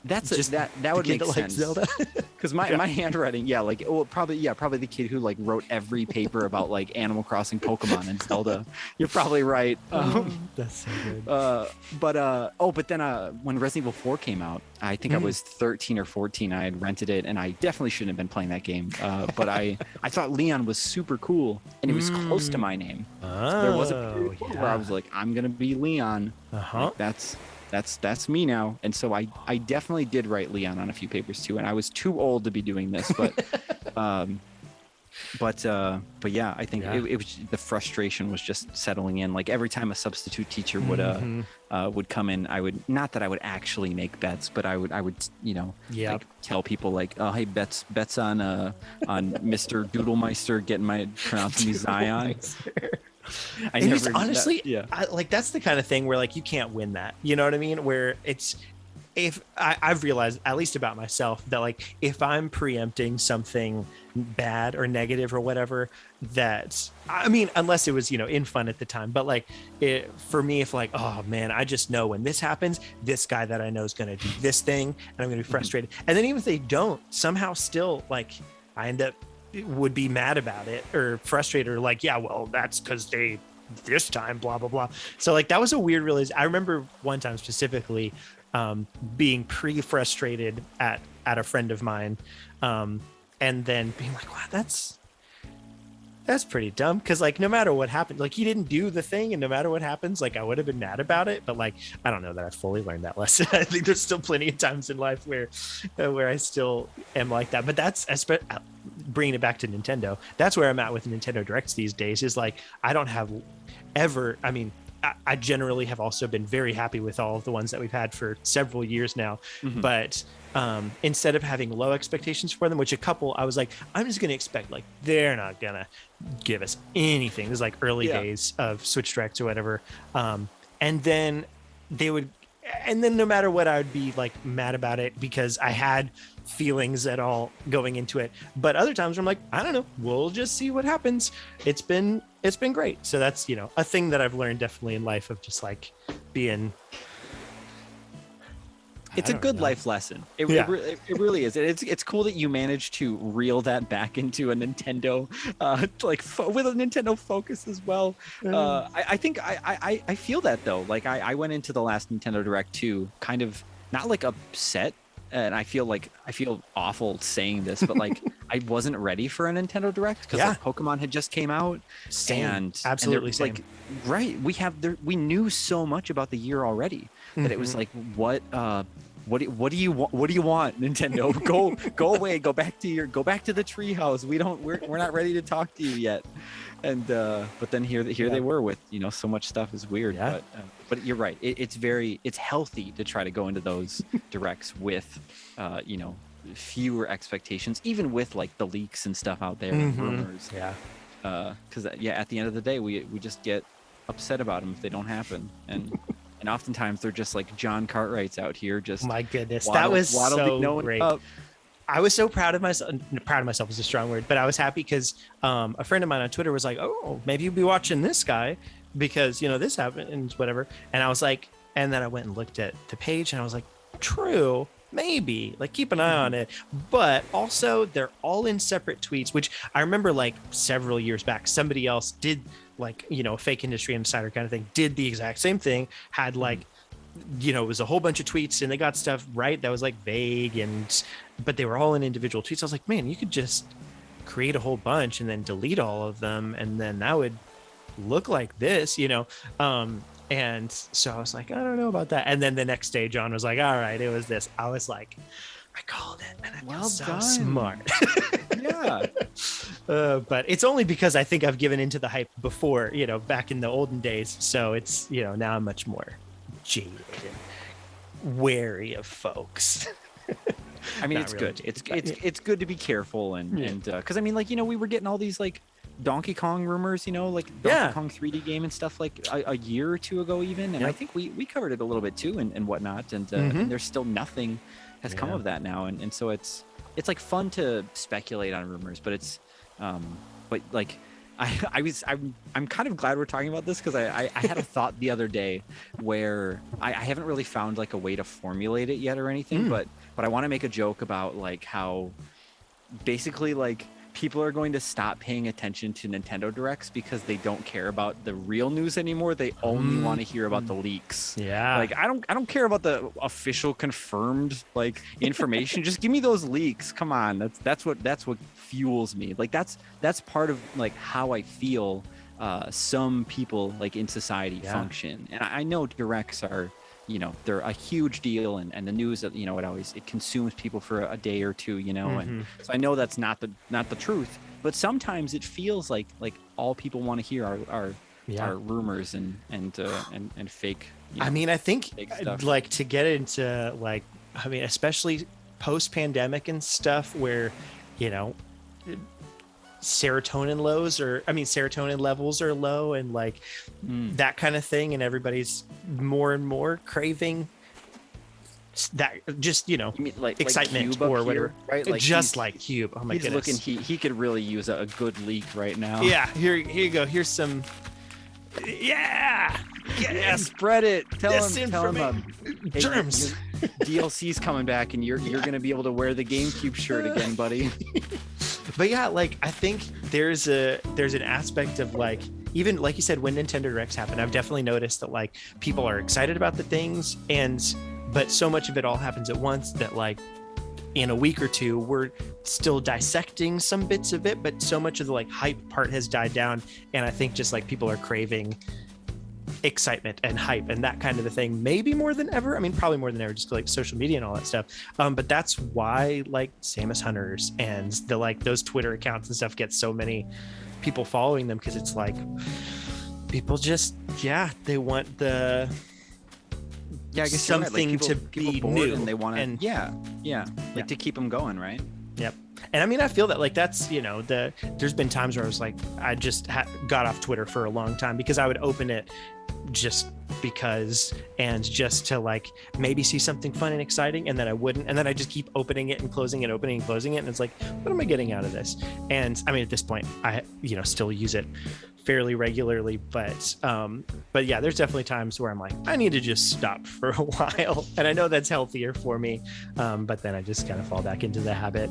That's Just that the would kid make that likes sense. Zelda. Because my handwriting, probably the kid who like wrote every paper about like Animal Crossing, Pokemon, and Zelda. You're probably right. That's so good. But then when Resident Evil 4 came out, I think I was 13 or 14. I had rented it, and I definitely shouldn't have been playing that game. But I thought Leon was super cool, and it was close to my name. So there was a period where I was like, I'm gonna be Leon. Like, that's me now. And so I definitely did write Leon on a few papers too, and I was too old to be doing this, but yeah, I think it was, the frustration was just settling in. Like every time a substitute teacher would come in, I would, not that I would actually make bets, but I would like tell people like, oh hey, bets on Mr. Doodlemeister getting my pronouncing me Zion. Honestly, that's the kind of thing where like you can't win that. You know what I mean? Where it's, if I've realized, at least about myself, that like if I'm preempting something bad or negative or whatever, that, I mean, unless it was, in fun at the time, but like for me, if like, oh man, I just know when this happens, this guy that I know is going to do this thing and I'm going to be frustrated. And then even if they don't, somehow still like I end up would be mad about it or frustrated or like, yeah, well, that's because they this time, blah, blah, blah. So like that was a weird realization. I remember one time specifically being frustrated at a friend of mine, and then being like, wow, that's pretty dumb, because like no matter what happened, like he didn't do the thing, and no matter what happens, like I would have been mad about it. But like I don't know that I fully learned that lesson. I think there's still plenty of times in life where I still am like that. But that's bringing it back to Nintendo. That's where I'm at with Nintendo Directs these days. Is like I don't have ever. I mean, I generally have also been very happy with all of the ones that we've had for several years now. But instead of having low expectations for them, which a couple, I was like, I'm just going to expect like they're not going to give us anything. This is like early days of Switch Directs or whatever. And then they would, and then no matter what, I would be like mad about it because I had feelings at all going into it. But other times I'm like, I don't know, we'll just see what happens. It's been great. So that's, a thing that I've learned definitely in life, of just like being, it's a good life lesson. It really is. It's cool that you managed to reel that back into a Nintendo, with a Nintendo focus as well. I think I feel that though. Like I went into the last Nintendo Direct too, kind of not like upset, and I feel awful saying this, but like I wasn't ready for a Nintendo Direct because like, Pokemon had just came out. Absolutely same. Like, right, we knew so much about the year already that it was like, what do you want, Nintendo? Go away, go back to the treehouse. We're not ready to talk to you yet. And but then here they were with so much stuff is weird. But you're right. It's healthy to try to go into those directs with fewer expectations, even with like the leaks and stuff out there, and rumors. Because at the end of the day, we just get upset about them if they don't happen, and oftentimes they're just like John Cartwright's out here just. My goodness, that was so great. I was so proud of myself. Proud of myself is a strong word, but I was happy because a friend of mine on Twitter was like, "Oh, maybe you'll be watching this guy because this happened, whatever." And I was like, and then I went and looked at the page, and I was like, "True, maybe. Like, keep an eye on it." But also, they're all in separate tweets, which I remember like several years back, somebody else did like fake industry insider kind of thing, did the exact same thing, had like. It was a whole bunch of tweets and they got stuff right that was like vague, but they were all in individual tweets. I was like, man, you could just create a whole bunch and then delete all of them, and then that would look like this, and so I was like, I don't know about that. And then the next day John was like, all right, it was this. I was like, I called it, and I feel so smart. But it's only because I think I've given into the hype before, back in the olden days, so it's now I'm much more jaded and wary of folks. I mean, it's really good. It's good to be careful and because I mean, like we were getting all these like Donkey Kong rumors, like Donkey Kong 3D game and stuff like a year or two ago even. And I think we covered it a little bit too and whatnot. And there's still nothing has come of that now. And so it's like fun to speculate on rumors, but it's but like I'm kind of glad we're talking about this because I had a thought the other day where I haven't really found like a way to formulate it yet or anything, but I want to make a joke about like how basically like people are going to stop paying attention to Nintendo Directs because they don't care about the real news anymore. They only want to hear about the leaks. Yeah. Like I don't care about the official confirmed like information. Just give me those leaks. Come on. That's what fuels me. Like that's part of like how I feel some people like in society function. And I know directs are, they're a huge deal and the news that, it consumes people for a day or two, and so I know that's not the truth, but sometimes it feels like all people want to hear are rumors and fake. I think stuff. like to get into like, especially post-pandemic and stuff where, serotonin levels are low and like that kind of thing, and everybody's more and more craving that, just like excitement like or whatever, right? Like just like Cube. Oh my goodness, looking he could really use a good leak right now. Here you go. Here's some spread it. Tell him hey, germs. DLC's coming back and you're gonna be able to wear the GameCube shirt again, buddy. But yeah, like I think there's an aspect of like, even like you said, when Nintendo Directs happen, I've definitely noticed that like people are excited about the things, but so much of it all happens at once that like in a week or two we're still dissecting some bits of it, but so much of the like hype part has died down, and I think just like people are craving excitement and hype and that kind of a thing, maybe more than ever. Probably more than ever, just like social media and all that stuff. But that's why like Samus Hunters and the like those Twitter accounts and stuff get so many people following them, because it's like people just they want the I guess something right. Like people to be new, and they want to like to keep them going, right? Yep. And I feel that like that's, there's been times where I was like, I just got off Twitter for a long time because I would open it just because, and just to like maybe see something fun and exciting, and then I wouldn't, and then I just keep opening it and closing it, opening and closing it, and it's like, what am I getting out of this? And at this point I still use it fairly regularly, but yeah, there's definitely times where I'm like, I need to just stop for a while, and I know that's healthier for me, but then I just kind of fall back into the habit.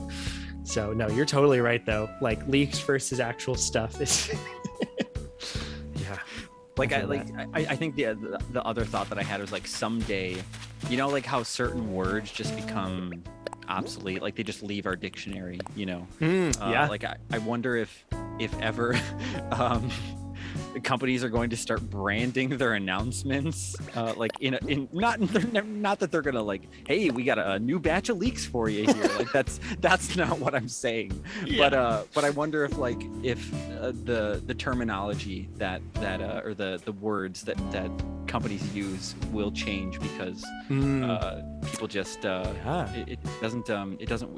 So no, you're totally right though, like leaks versus actual stuff is Like I think the other thought that I had was like someday, like how certain words just become obsolete, like they just leave our dictionary, like I wonder if ever companies are going to start branding their announcements like in not that they're gonna like, hey, we got a new batch of leaks for you here, like that's not what I'm saying. But I wonder if like the terminology that or the words that companies use will change because people just it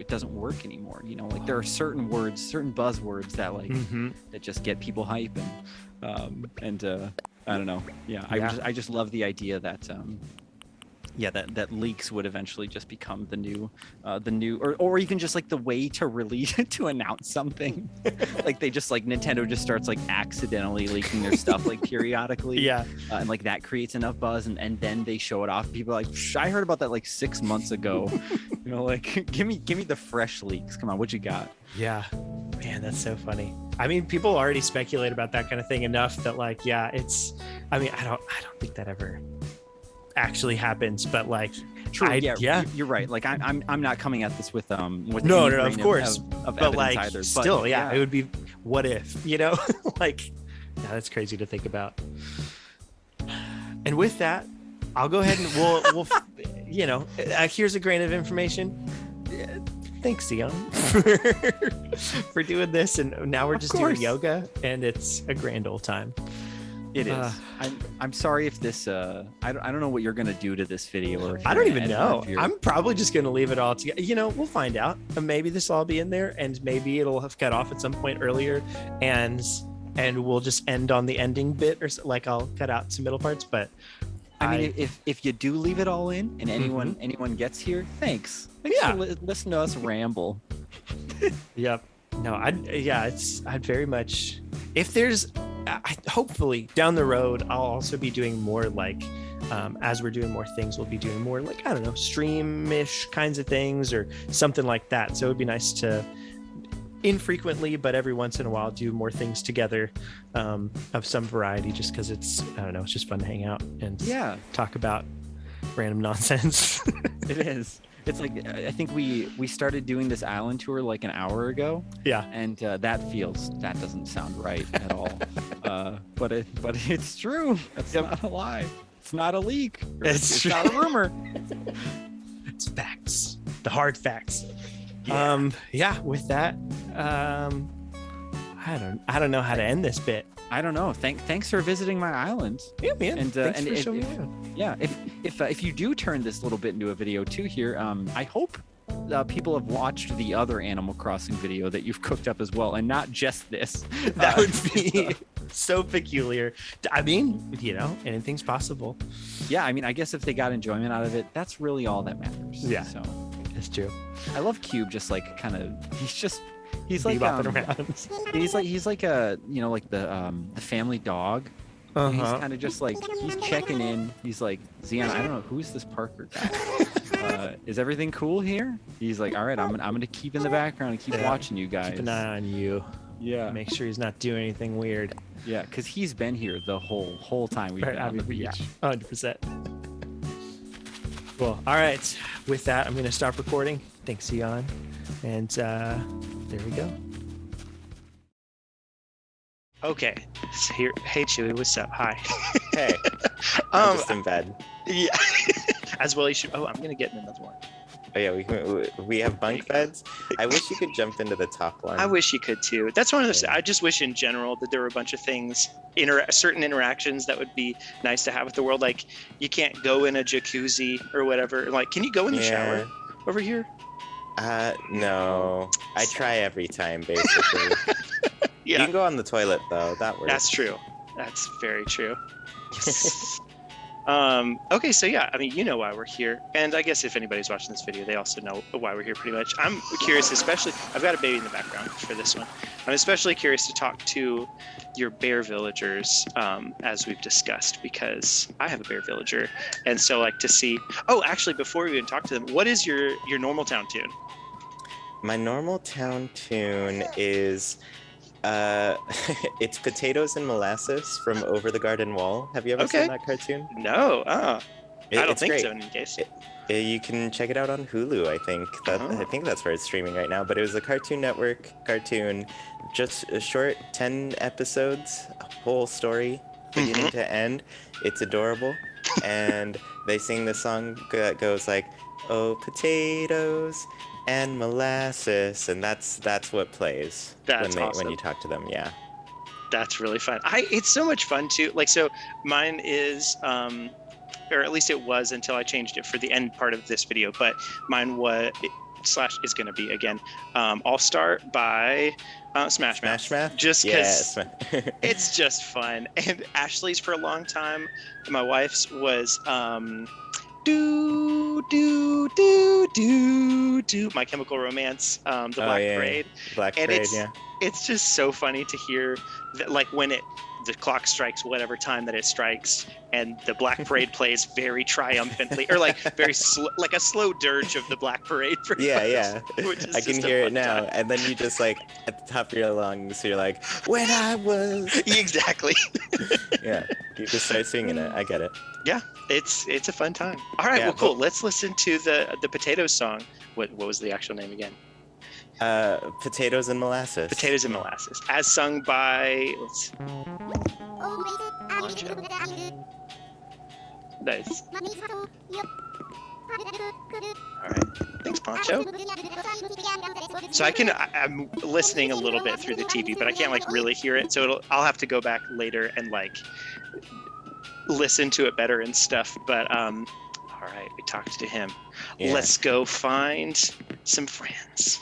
doesn't work anymore, like there are certain words, certain buzzwords that like that just get people hype, and I don't know. I just love the idea that that leaks would eventually just become the new or even just like the way to release to announce something. Like they just like Nintendo just starts like accidentally leaking their stuff like periodically, and like that creates enough buzz, and then they show it off. People are like, I heard about that like 6 months ago. Like give me the fresh leaks. Come on, what you got? Man, that's so funny. People already speculate about that kind of thing enough that like, it's, I don't think that ever actually happens, but like, true. You're right. Like I'm not coming at this with no, of course, of but like either, still, it would be what if, like, that's crazy to think about. And with that, I'll go ahead and we'll here's a grain of information. Thanks, Sion, for doing this, and now we're just doing yoga, and it's a grand old time. It is. I'm sorry if this. I don't know what you're gonna do to this video, or if I you're don't gonna even edit it, know. if you're- I'm probably just gonna leave it all together. We'll find out. Maybe this will all be in there, and maybe it'll have cut off at some point earlier, and we'll just end on the ending bit, or like I'll cut out some middle parts. But I mean, if you do leave it all in, and anyone gets here, thanks. Yeah. for listen to us ramble. Yep. No, I'd very much. If there's, hopefully down the road, I'll also be doing more like, as we're doing more things, we'll be doing more like, I don't know, stream-ish kinds of things or something like that. So it'd be nice to infrequently, but every once in a while, do more things together of some variety, just because it's, I don't know, it's just fun to hang out and talk about random nonsense. It is. It's like, I think we started doing this island tour like an hour ago. Yeah. And that doesn't sound right at all. But it's true. That's not a lie. It's not a leak. It's not a rumor. It's facts. The hard facts. With that, I don't know how to end this bit. I don't know. Thanks for visiting my island. Yeah, man. And thanks for showing me around. Yeah, if you do turn this little bit into a video too here, I hope people have watched the other Animal Crossing video that you've cooked up as well, and not just this. That would be so peculiar. I mean, anything's possible. Yeah, I mean, I guess if they got enjoyment out of it, that's really all that matters. Yeah, so it's true. I love Cube. Just like kind of, he's like around. he's like a like the family dog. Uh-huh. He's kind of just like, he's checking in. He's like, Xeon, I don't know, who's this Parker guy? Is everything cool here? He's like, all right, I'm gonna keep in the background and keep watching you guys. Keep an eye on you. Yeah. Make sure he's not doing anything weird. Yeah, because he's been here the whole time we've been on the beach. Yeah, 100%. Cool. All right. With that, I'm gonna stop recording. Thanks, Xeon. And there we go. Okay, so here. Hey, Chuy, what's up? Hi. Hey, I'm just in bed. Yeah. As well, you should. Oh, I'm gonna get in another one. Oh yeah, we have bunk beds. I wish you could jump into the top one. I wish you could too. That's one of those. I just wish in general that there were a bunch of things, certain interactions that would be nice to have with the world. Like you can't go in a jacuzzi or whatever. Like, can you go in the shower over here? No. I try every time, basically. Yeah. You can go on the toilet though. That works. That's true. That's very true. Okay, so yeah, I mean, you know why we're here, and I guess if anybody's watching this video, they also know why we're here pretty much. I'm curious, especially, I've got a baby in the background for this one. I'm especially curious to talk to your bear villagers, as we've discussed, because I have a bear villager, and so like to see, actually, before we even talk to them, what is your normal town tune? My normal town tune is it's Potatoes and Molasses from Over the Garden Wall. Have you ever seen that cartoon? No. I don't think great. so, in case. You can check it out on Hulu, I think. I think that's where it's streaming right now. But it was a Cartoon Network cartoon, just a short 10 episodes, a whole story, beginning to end. It's adorable. And they sing this song that goes like, oh, potatoes and molasses, and that's what plays when you talk to them. Yeah, that's really fun. It's so much fun too. Like, so mine is or at least it was until I changed it for the end part of this video, but mine was / is going to be again All Star by Smash Mouth. Just because it's just fun. And Ashley's for a long time, my wife's was do do do do do My Chemical Romance, the Black Parade. It's just so funny to hear that, like, when the clock strikes whatever time that it strikes, and the Black Parade plays very triumphantly, or like very like a slow dirge of the Black Parade. Yeah. I can hear it now, and then you just like at the top of your lungs, you're like, when I was. Exactly. Yeah, you just start singing it. I get it. Yeah, it's a fun time. All right, well, cool. Let's listen to the Potatoes song. What was the actual name again? Potatoes and Molasses. Potatoes and Molasses, as sung by Nice. All right. Thanks, Poncho. So I'm listening a little bit through the TV, but I can't like really hear it. So I'll have to go back later and like listen to it better and stuff. But all right, we talked to him. Yeah. Let's go find some friends.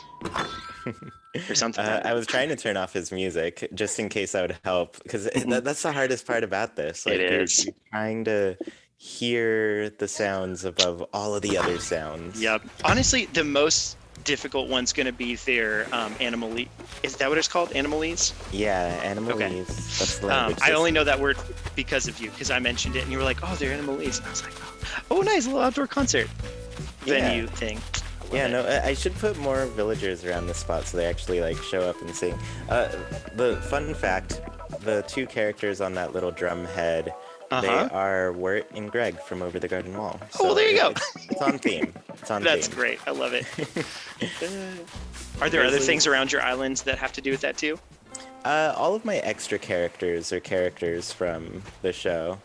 Or something. I was trying to turn off his music just in case that would help, because that's the hardest part about this. Like, It is. You're trying to hear the sounds above all of the other sounds. Yep. Honestly, the most difficult one's going to be their animal. Is that what it's called? Animalese? Yeah, animalese. Okay. That's the language. I only know that word because of you, because I mentioned it and you were like, oh, they're animalese. And I was like, oh, nice, a little outdoor concert venue thing. Yeah, no, I should put more villagers around this spot so they actually like show up and sing. The fun fact, the two characters on that little drum head, they are Wirt and Greg from Over the Garden Wall. So there you go. It's on theme. That's great. I love it. Are there other things around your islands that have to do with that too? All of my extra characters are characters from the show.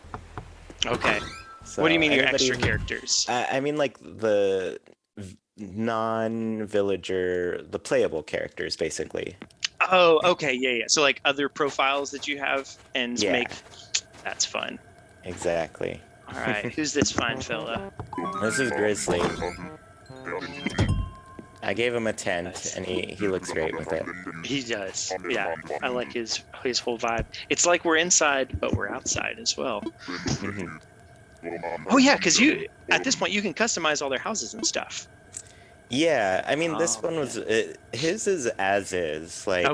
Okay. So what do you mean your extra characters? I mean like the non-villager, the playable characters, basically. Oh, okay, yeah. So like other profiles that you have and make. That's fun. Exactly. All right, who's this fine fella? This is Grizzly. I gave him a tent, and he looks great with it. He does. Yeah, I like his whole vibe. It's like we're inside, but we're outside as well. Oh yeah, because at this point you can customize all their houses and stuff. Yeah, I mean, this one was his is as is. Like,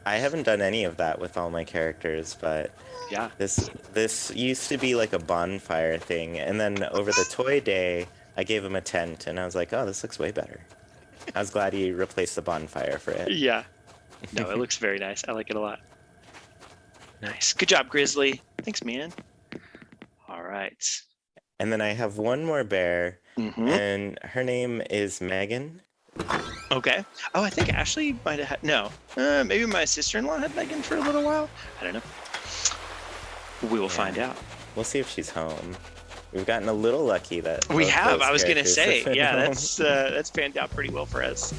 I haven't done any of that with all my characters, but yeah, this used to be like a bonfire thing, and then over the toy day, I gave him a tent, and I was like, oh, this looks way better. I was glad he replaced the bonfire for it. Yeah, no, it looks very nice. I like it a lot. Nice, good job, Grizzly. Thanks, man. All right. And then I have one more bear, and her name is Megan. Okay. Oh, I think Ashley might have had... No. Maybe my sister-in-law had Megan for a little while. I don't know. We will find out. We'll see if she's home. We've gotten a little lucky that... We have. I was going to say. Yeah, that's panned out pretty well for us.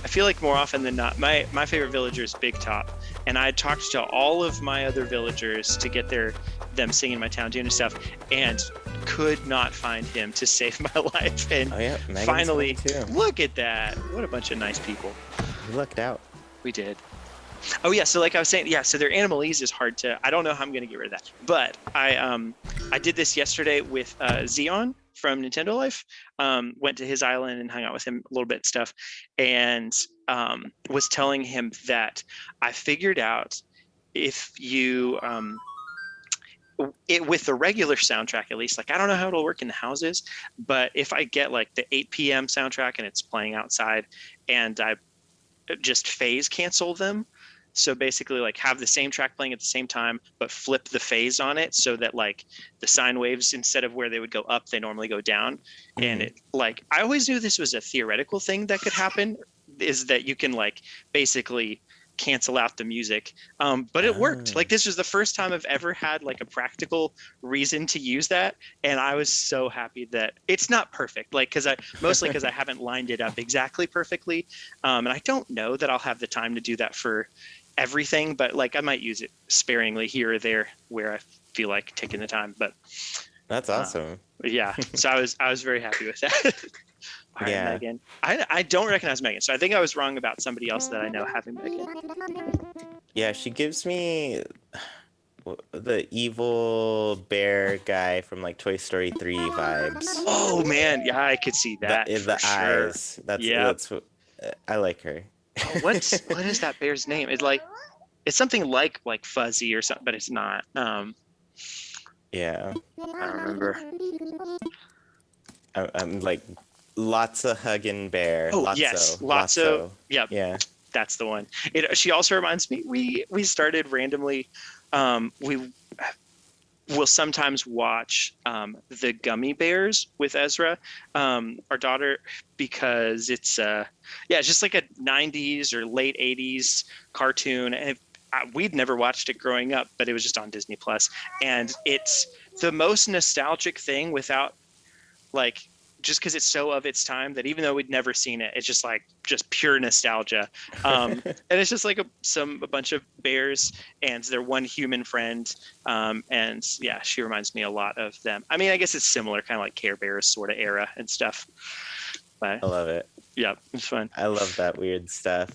I feel like more often than not, my favorite villager is Big Top. And I talked to all of my other villagers to get them singing in my town, doing stuff, and could not find him to save my life. And finally, look at that. What a bunch of nice people. We lucked out. We did. Oh yeah, so like I was saying, so their animalese is hard to, I don't know how I'm going to get rid of that. But I did this yesterday with Xeon from NintendoLife. Went to his island and hung out with him a little bit and stuff, and was telling him that I figured out if you with the regular soundtrack, at least, like I don't know how it'll work in the houses, but if I get like the 8 p.m. soundtrack and it's playing outside, and I just phase cancel them, so basically like have the same track playing at the same time but flip the phase on it so that like the sine waves, instead of where they would go up, they normally go down. And it, like, I always knew this was a theoretical thing that could happen, is that you can like basically cancel out the music, but it worked. Like, this was the first time I've ever had like a practical reason to use that, and I was so happy that it's not perfect, like because I haven't lined it up exactly perfectly, and I don't know that I'll have the time to do that for everything, but like I might use it sparingly here or there where I feel like taking the time. But that's awesome. Yeah, so I was very happy with that. All right, Megan. I don't recognize Megan, so I think I was wrong about somebody else that I know having Megan. Yeah, she gives me the evil bear guy from like Toy Story 3 vibes. Oh man, yeah, I could see that. The eyes. That's what I like her. What is that bear's name? It's something like Fuzzy or something, but it's not. Yeah. I don't remember. I'm like Lotso hugging bear. Oh, Lotso. yes, Lotso. Yep. Yeah. That's the one. She also reminds me, we started randomly, we will sometimes watch the Gummy Bears with Ezra, our daughter, because it's just like a 90s or late 80s cartoon, and we'd never watched it growing up, but it was just on Disney Plus, and it's the most nostalgic thing without like just because it's so of its time that even though we'd never seen it, it's just like just pure nostalgia. And it's just like a bunch of bears and their one human friend. And yeah, she reminds me a lot of them. I mean, I guess it's similar, kind of like Care Bears sort of era and stuff. But I love it. yeah, it's fun. I love that weird stuff.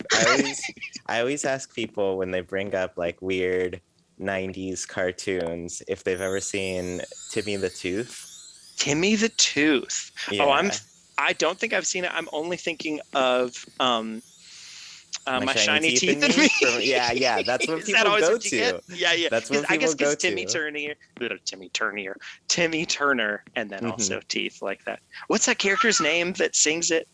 I always ask people when they bring up like weird 90s cartoons if they've ever seen Timmy the Tooth. Timmy the Tooth. Yeah. Oh, I don't think I've seen it. I'm only thinking of My Shiny Teeth in Me. Yeah, that's what Is people that always go what you get? to. Yeah. That's what I guess people go because Timmy Turner, and then also Teeth like that. What's that character's name that sings it?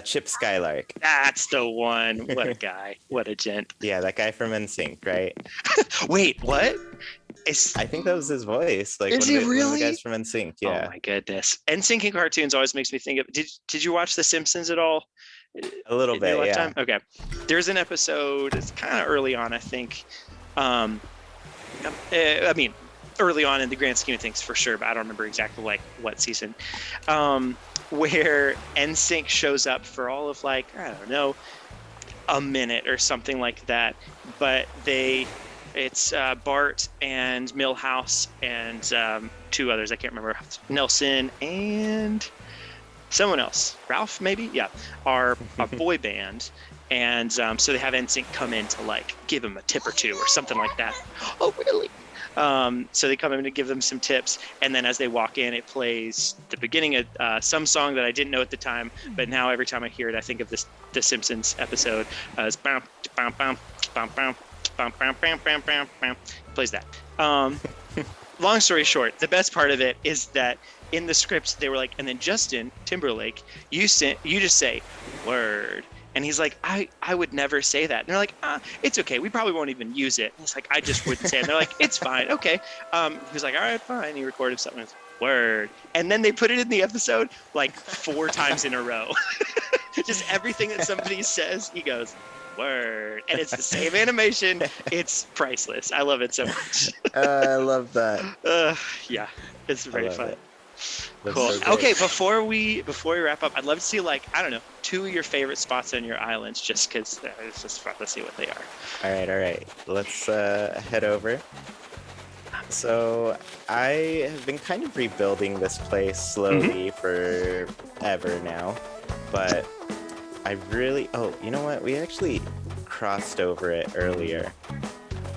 Chip Skylark. That's the one. What a guy. What a gent. Yeah, that guy from NSYNC, right? Wait, what? I think that was his voice. Like Is one he of really? the guys from NSYNC. Yeah. Oh my goodness. NSYNC in cartoons always makes me think of. Did you watch The Simpsons at all? A little bit, yeah. Okay. There's an episode. It's kind of early on, I think. I mean, early on in the grand scheme of things, for sure, but I don't remember exactly like what season. Where NSYNC shows up for all of like, I don't know, a minute or something like that, but it's Bart and Milhouse and two others, I can't remember, Nelson and someone else, Ralph maybe, yeah, are a boy band, and so they have NSYNC come in to like give them a tip or two or something like that. Oh really? So they come in to give them some tips, and then as they walk in, it plays the beginning of some song that I didn't know at the time, but now every time I hear it, I think of the Simpsons episode. It's bam, bam, bam, bam, bam, bam, bam, bam, bam, bam, bam. Plays that. Long story short, the best part of it is that in the script they were like, and then Justin Timberlake, you just say word. And he's like, I would never say that. And they're like, it's okay. We probably won't even use it. And he's like, I just wouldn't say it. And they're like, it's fine. Okay. He was like, all right, fine. He recorded something. With word. And then they put it in the episode like 4 times in a row. Just everything that somebody says, he goes, word. And it's the same animation. It's priceless. I love it so much. I love that. Yeah, it's very fun. It. Cool. So okay, before we wrap up, I'd love to see like, I don't know, 2 of your favorite spots on your islands, just because it's just fun to see what they are. All right. Let's head over. So I have been kind of rebuilding this place slowly forever now, but I really, you know what? We actually crossed over it earlier.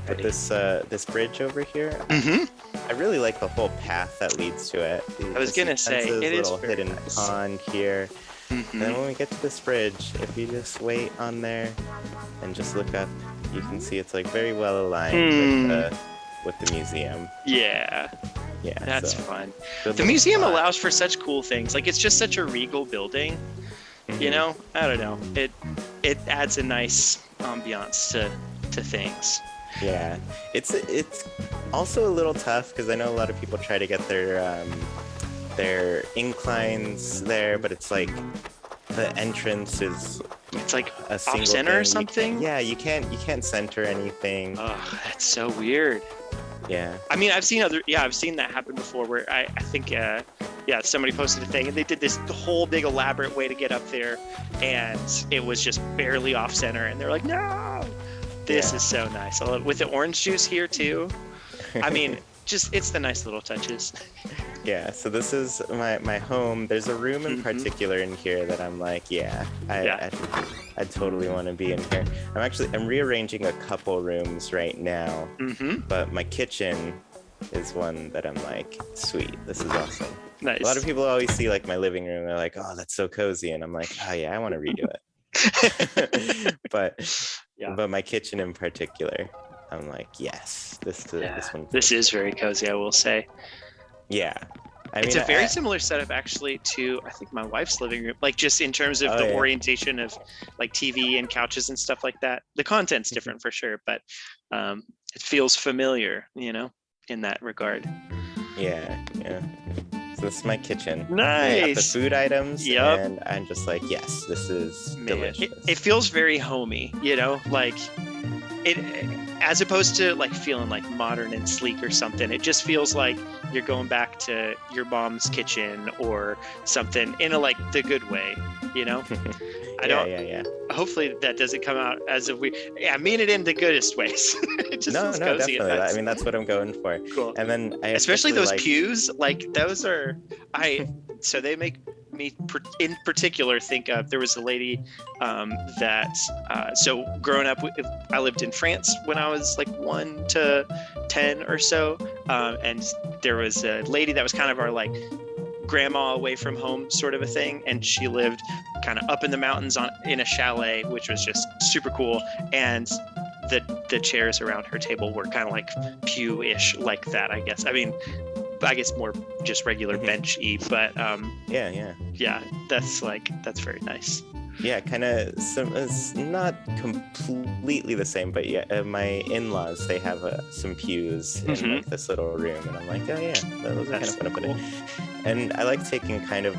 But this bridge over here, I really like the whole path that leads to it. I was gonna say, it is little very hidden nice. pond here. And then when we get to this bridge, if you just wait on there and just look up, you can see it's like very well aligned with the museum. Yeah, that's so, fun. good The little museum spot. allows for such cool things. Like, it's just such a regal building. You know, I don't know. It adds a nice ambiance to things. Yeah, it's also a little tough because I know a lot of people try to get their inclines there, but it's like the entrance is It's like a single off center or thing. something. You can't center anything. Oh, that's so weird. Yeah. I mean, I've seen that happen before where I think somebody posted a thing and they did this whole big elaborate way to get up there and it was just barely off center and they're like, no, this is so nice. I love, with the orange juice here too. I mean, just, it's the nice little touches. Yeah, so this is my home. There's a room in particular in here that I'm like, I totally want to be in here. I'm rearranging a couple rooms right now, but my kitchen is one that I'm like, sweet, this is awesome. Nice. A lot of people always see like my living room, they're like, oh, that's so cozy, and I'm like, oh yeah, I want to redo it. But my kitchen in particular, I'm like, yes, this one. This is very cozy, I will say. Yeah. It's a very similar setup actually to, I think, my wife's living room, like just in terms of the orientation of like TV and couches and stuff like that. The content's different for sure, but it feels familiar, you know, in that regard. Yeah. So this is my kitchen. Nice. I got the food items, Yep. and I'm just like, yes, this is delicious. It feels very homey, you know, like it, as opposed to like feeling like modern and sleek or something, it just feels like you're going back to your mom's kitchen or something in a like the good way, you know. I don't. Yeah. Hopefully that doesn't come out as if we. Yeah, I mean it in the goodest ways. It just No, feels no, cozy and definitely. I nice. mean, that's what I'm going for. Cool. And then I Especially those like, pews, like those are so they make me in particular think of, there was a lady that so growing up, I lived in France when I was like 1 to 10 or so, and there was a lady that was kind of our like grandma away from home sort of a thing, and she lived kind of up in the mountains in a chalet, which was just super cool. And the chairs around her table were kind of like pew-ish like that, I guess. I mean, I guess more just regular bench-y, but yeah, that's very nice. Yeah, kind of. It's not completely the same, but yeah, my in-laws, they have some pews in like this little room, and I'm like, oh yeah, those are kind of fun to put in. And I like taking kind of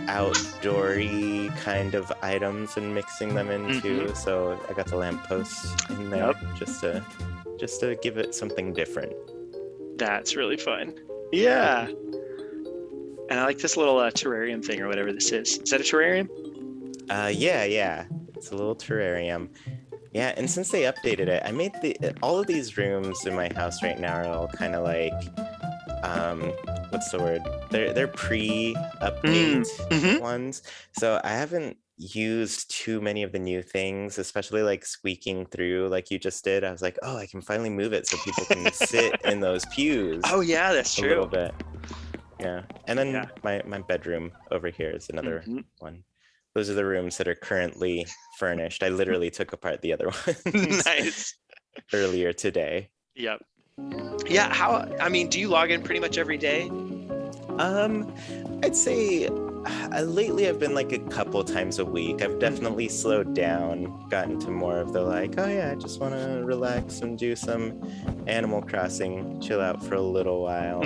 outdoory kind of items and mixing them into. So I got the lampposts in there just to give it something different. That's really fun. Yeah. And I like this little terrarium thing or whatever this is. Is that a terrarium? Yeah. It's a little terrarium. Yeah, and since they updated it, I made all of these rooms in my house right now are all kind of like, what's the word? They're pre-update ones. So I haven't used too many of the new things, especially like squeaking through like you just did. I was like, oh, I can finally move it so people can sit in those pews. Oh yeah, that's true. A little bit. Yeah. And then my bedroom over here is another one. Those are the rooms that are currently furnished. I literally took apart the other ones. Nice. Earlier today. Yep. Yeah, I mean, do you log in pretty much every day? I'd say lately I've been like a couple times a week. I've definitely slowed down, gotten to more of the like, oh yeah, I just want to relax and do some Animal Crossing, chill out for a little while.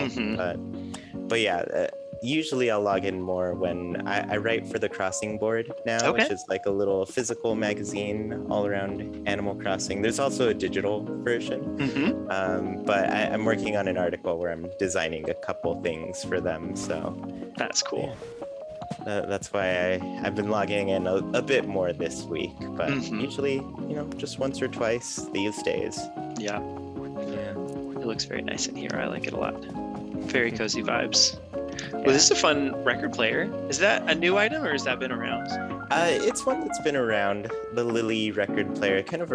But yeah, usually I'll log in more when I write for the Crossing board now, which is like a little physical magazine all around Animal Crossing. There's also a digital version, but I'm working on an article where I'm designing a couple things for them. So that's cool. Yeah. That's why I've been logging in a bit more this week, but usually, just once or twice these days. Yeah. It looks very nice in here. I like it a lot. Very cozy vibes. Well, this is a fun record player. Is that a new item or has that been around? It's one that's been around, the Lily record player. Kind of,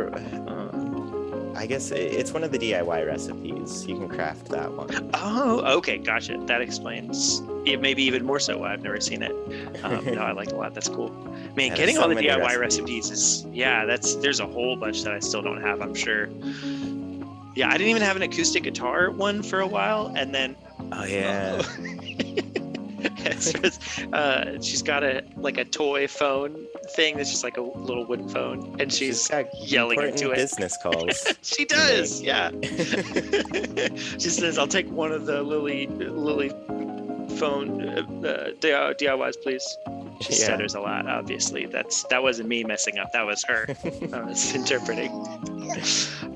I guess it's one of the DIY recipes. You can craft that one. Oh, okay, gotcha. That explains maybe even more so why I've never seen it. No, I like it a lot. That's cool. Man, getting all the DIY recipes is, there's a whole bunch that I still don't have, I'm sure. Yeah, I didn't even have an acoustic guitar one for a while, and then she's got a toy phone thing that's just like a little wooden phone, and she's yelling into it. Business calls. She does, yeah. She says, "I'll take one of the Lily phone DIYs, please." She stutters a lot. Obviously, that wasn't me messing up. That was her. I was interpreting.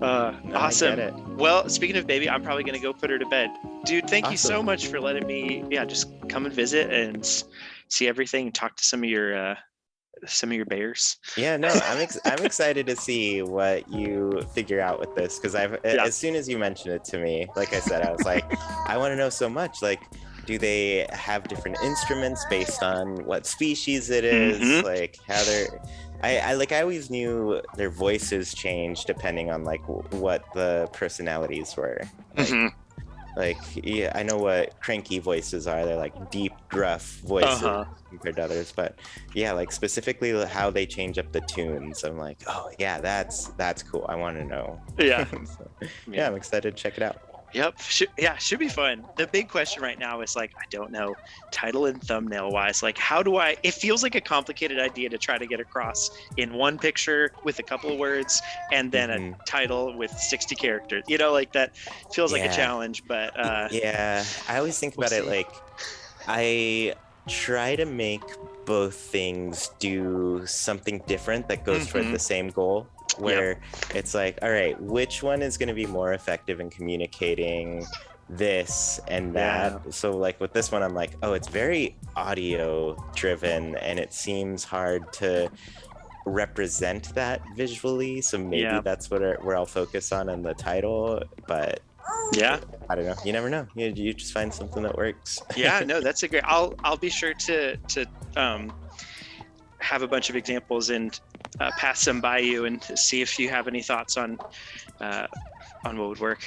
Awesome. Well, speaking of baby, I'm probably gonna go put her to bed. Dude, thank you so much for letting me just come and visit and see everything and talk to some of your bears. Yeah, no, I'm excited to see what you figure out with this, because as soon as you mentioned it to me, like I said, I was like, I want to know so much. Like, do they have different instruments based on what species it is? Like how they're I always knew their voices changed depending on like what the personalities were. I know what cranky voices are. They're like deep, gruff voices compared to others. But yeah, like specifically how they change up the tunes. I'm like, oh yeah, that's cool. I want to know. Yeah. Yeah, I'm excited to check it out. Yep. Should be fun. The big question right now is like, I don't know, title and thumbnail wise, like it feels like a complicated idea to try to get across in one picture with a couple of words and then a title with 60 characters, like that feels like a challenge, but I always think about it like I try to make both things do something different that goes toward the same goal. where it's like, all right, which one is going to be more effective in communicating this and that? So like with this one, I'm like, oh, it's very audio driven and it seems hard to represent that visually, so maybe that's where I'll focus on in the title. But I don't know, you never know, you just find something that works. No, that's a great, I'll be sure to have a bunch of examples and pass them by you and see if you have any thoughts on what would work.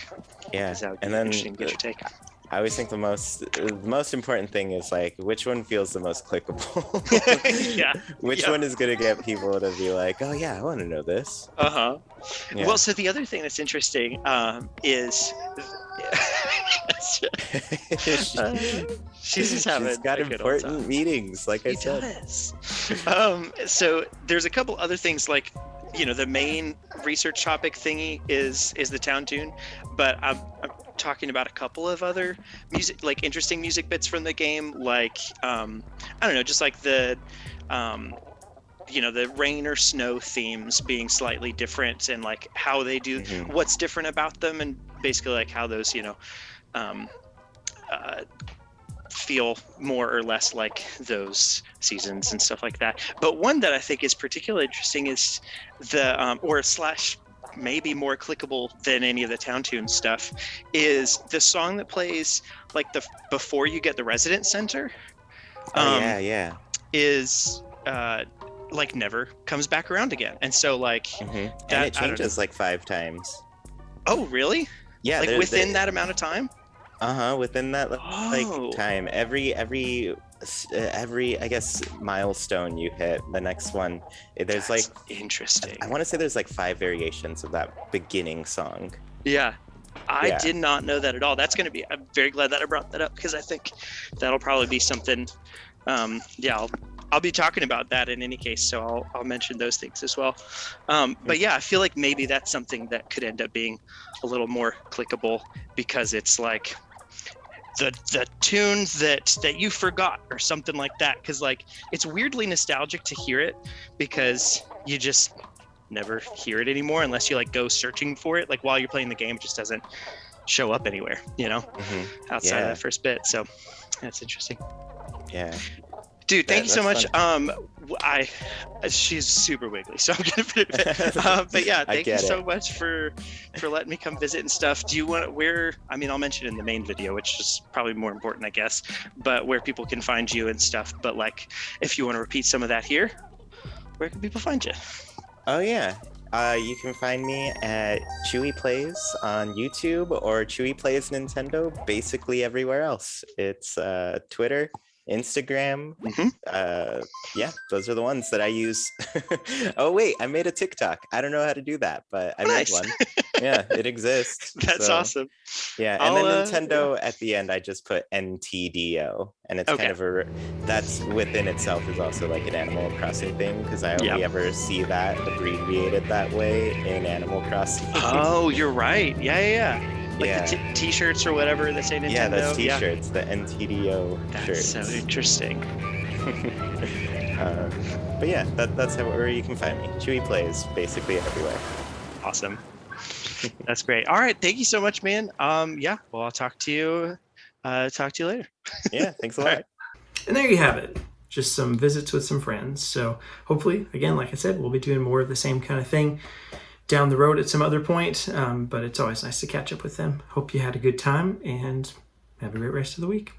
That would be and then interesting to get your take. I always think the most important thing is like which one feels the most clickable. Which one is gonna get people to be like, oh yeah, I want to know this. Well, so the other thing that's interesting is she's got important meetings, like I said. So there's a couple other things, like, you know, the main research topic thingy is the town tune, but I'm talking about a couple of other music, like interesting music bits from the game, like I don't know, just like the you know, the rain or snow themes being slightly different, and like how they do what's different about them, and basically like how those, you know, feel more or less like those seasons and stuff like that. But one that I think is particularly interesting is the or slash maybe more clickable than any of the town tune stuff is the song that plays like the before you get the resident center. Is like never comes back around again, and so like and it changes like 5 times. Oh really? Yeah, like within that amount of time. Within that like time, every I guess milestone you hit, the next one, there's like interesting. I want to say there's like 5 variations of that beginning song. I did not know that at all. That's going to be, I'm very glad that I brought that up, because I think that'll probably be something. I'll be talking about that in any case, so I'll mention those things as well. But yeah, I feel like maybe that's something that could end up being a little more clickable, because it's like the tunes that you forgot or something like that, because like it's weirdly nostalgic to hear it, because you just never hear it anymore unless you like go searching for it. Like while you're playing the game, it just doesn't show up anywhere, you know, outside of that first bit. So that's interesting. Dude, thank you so much. She's super wiggly, so I'm gonna put it. But yeah, thank you so much for letting me come visit and stuff. Do you want I mean, I'll mention in the main video, which is probably more important, I guess, but where people can find you and stuff. But like, if you want to repeat some of that here, where can people find you? You can find me at ChuyPlays on YouTube, or ChuyPlays Nintendo, basically everywhere else. It's Twitter, Instagram. Those are the ones that I use. Oh wait, I made a TikTok. I don't know how to do that, but I made one. It exists. That's awesome. And then Nintendo at the end, I just put NTDO, and it's kind of that's within itself is also like an Animal Crossing thing, because I only ever see that abbreviated that way in Animal Crossing. Oh, you're right. Like the t-shirts or whatever that say Nintendo. Yeah, that's t-shirts, the NTDO shirts. That's so interesting. But yeah, that's where you can find me. ChuyPlays, basically everywhere. Awesome. That's great. All right, thank you so much, man. Well, I'll talk to you later. Thanks a lot. Right. And there you have it. Just some visits with some friends. So hopefully, again, like I said, we'll be doing more of the same kind of thing down the road at some other point, but it's always nice to catch up with them. Hope you had a good time, and have a great rest of the week.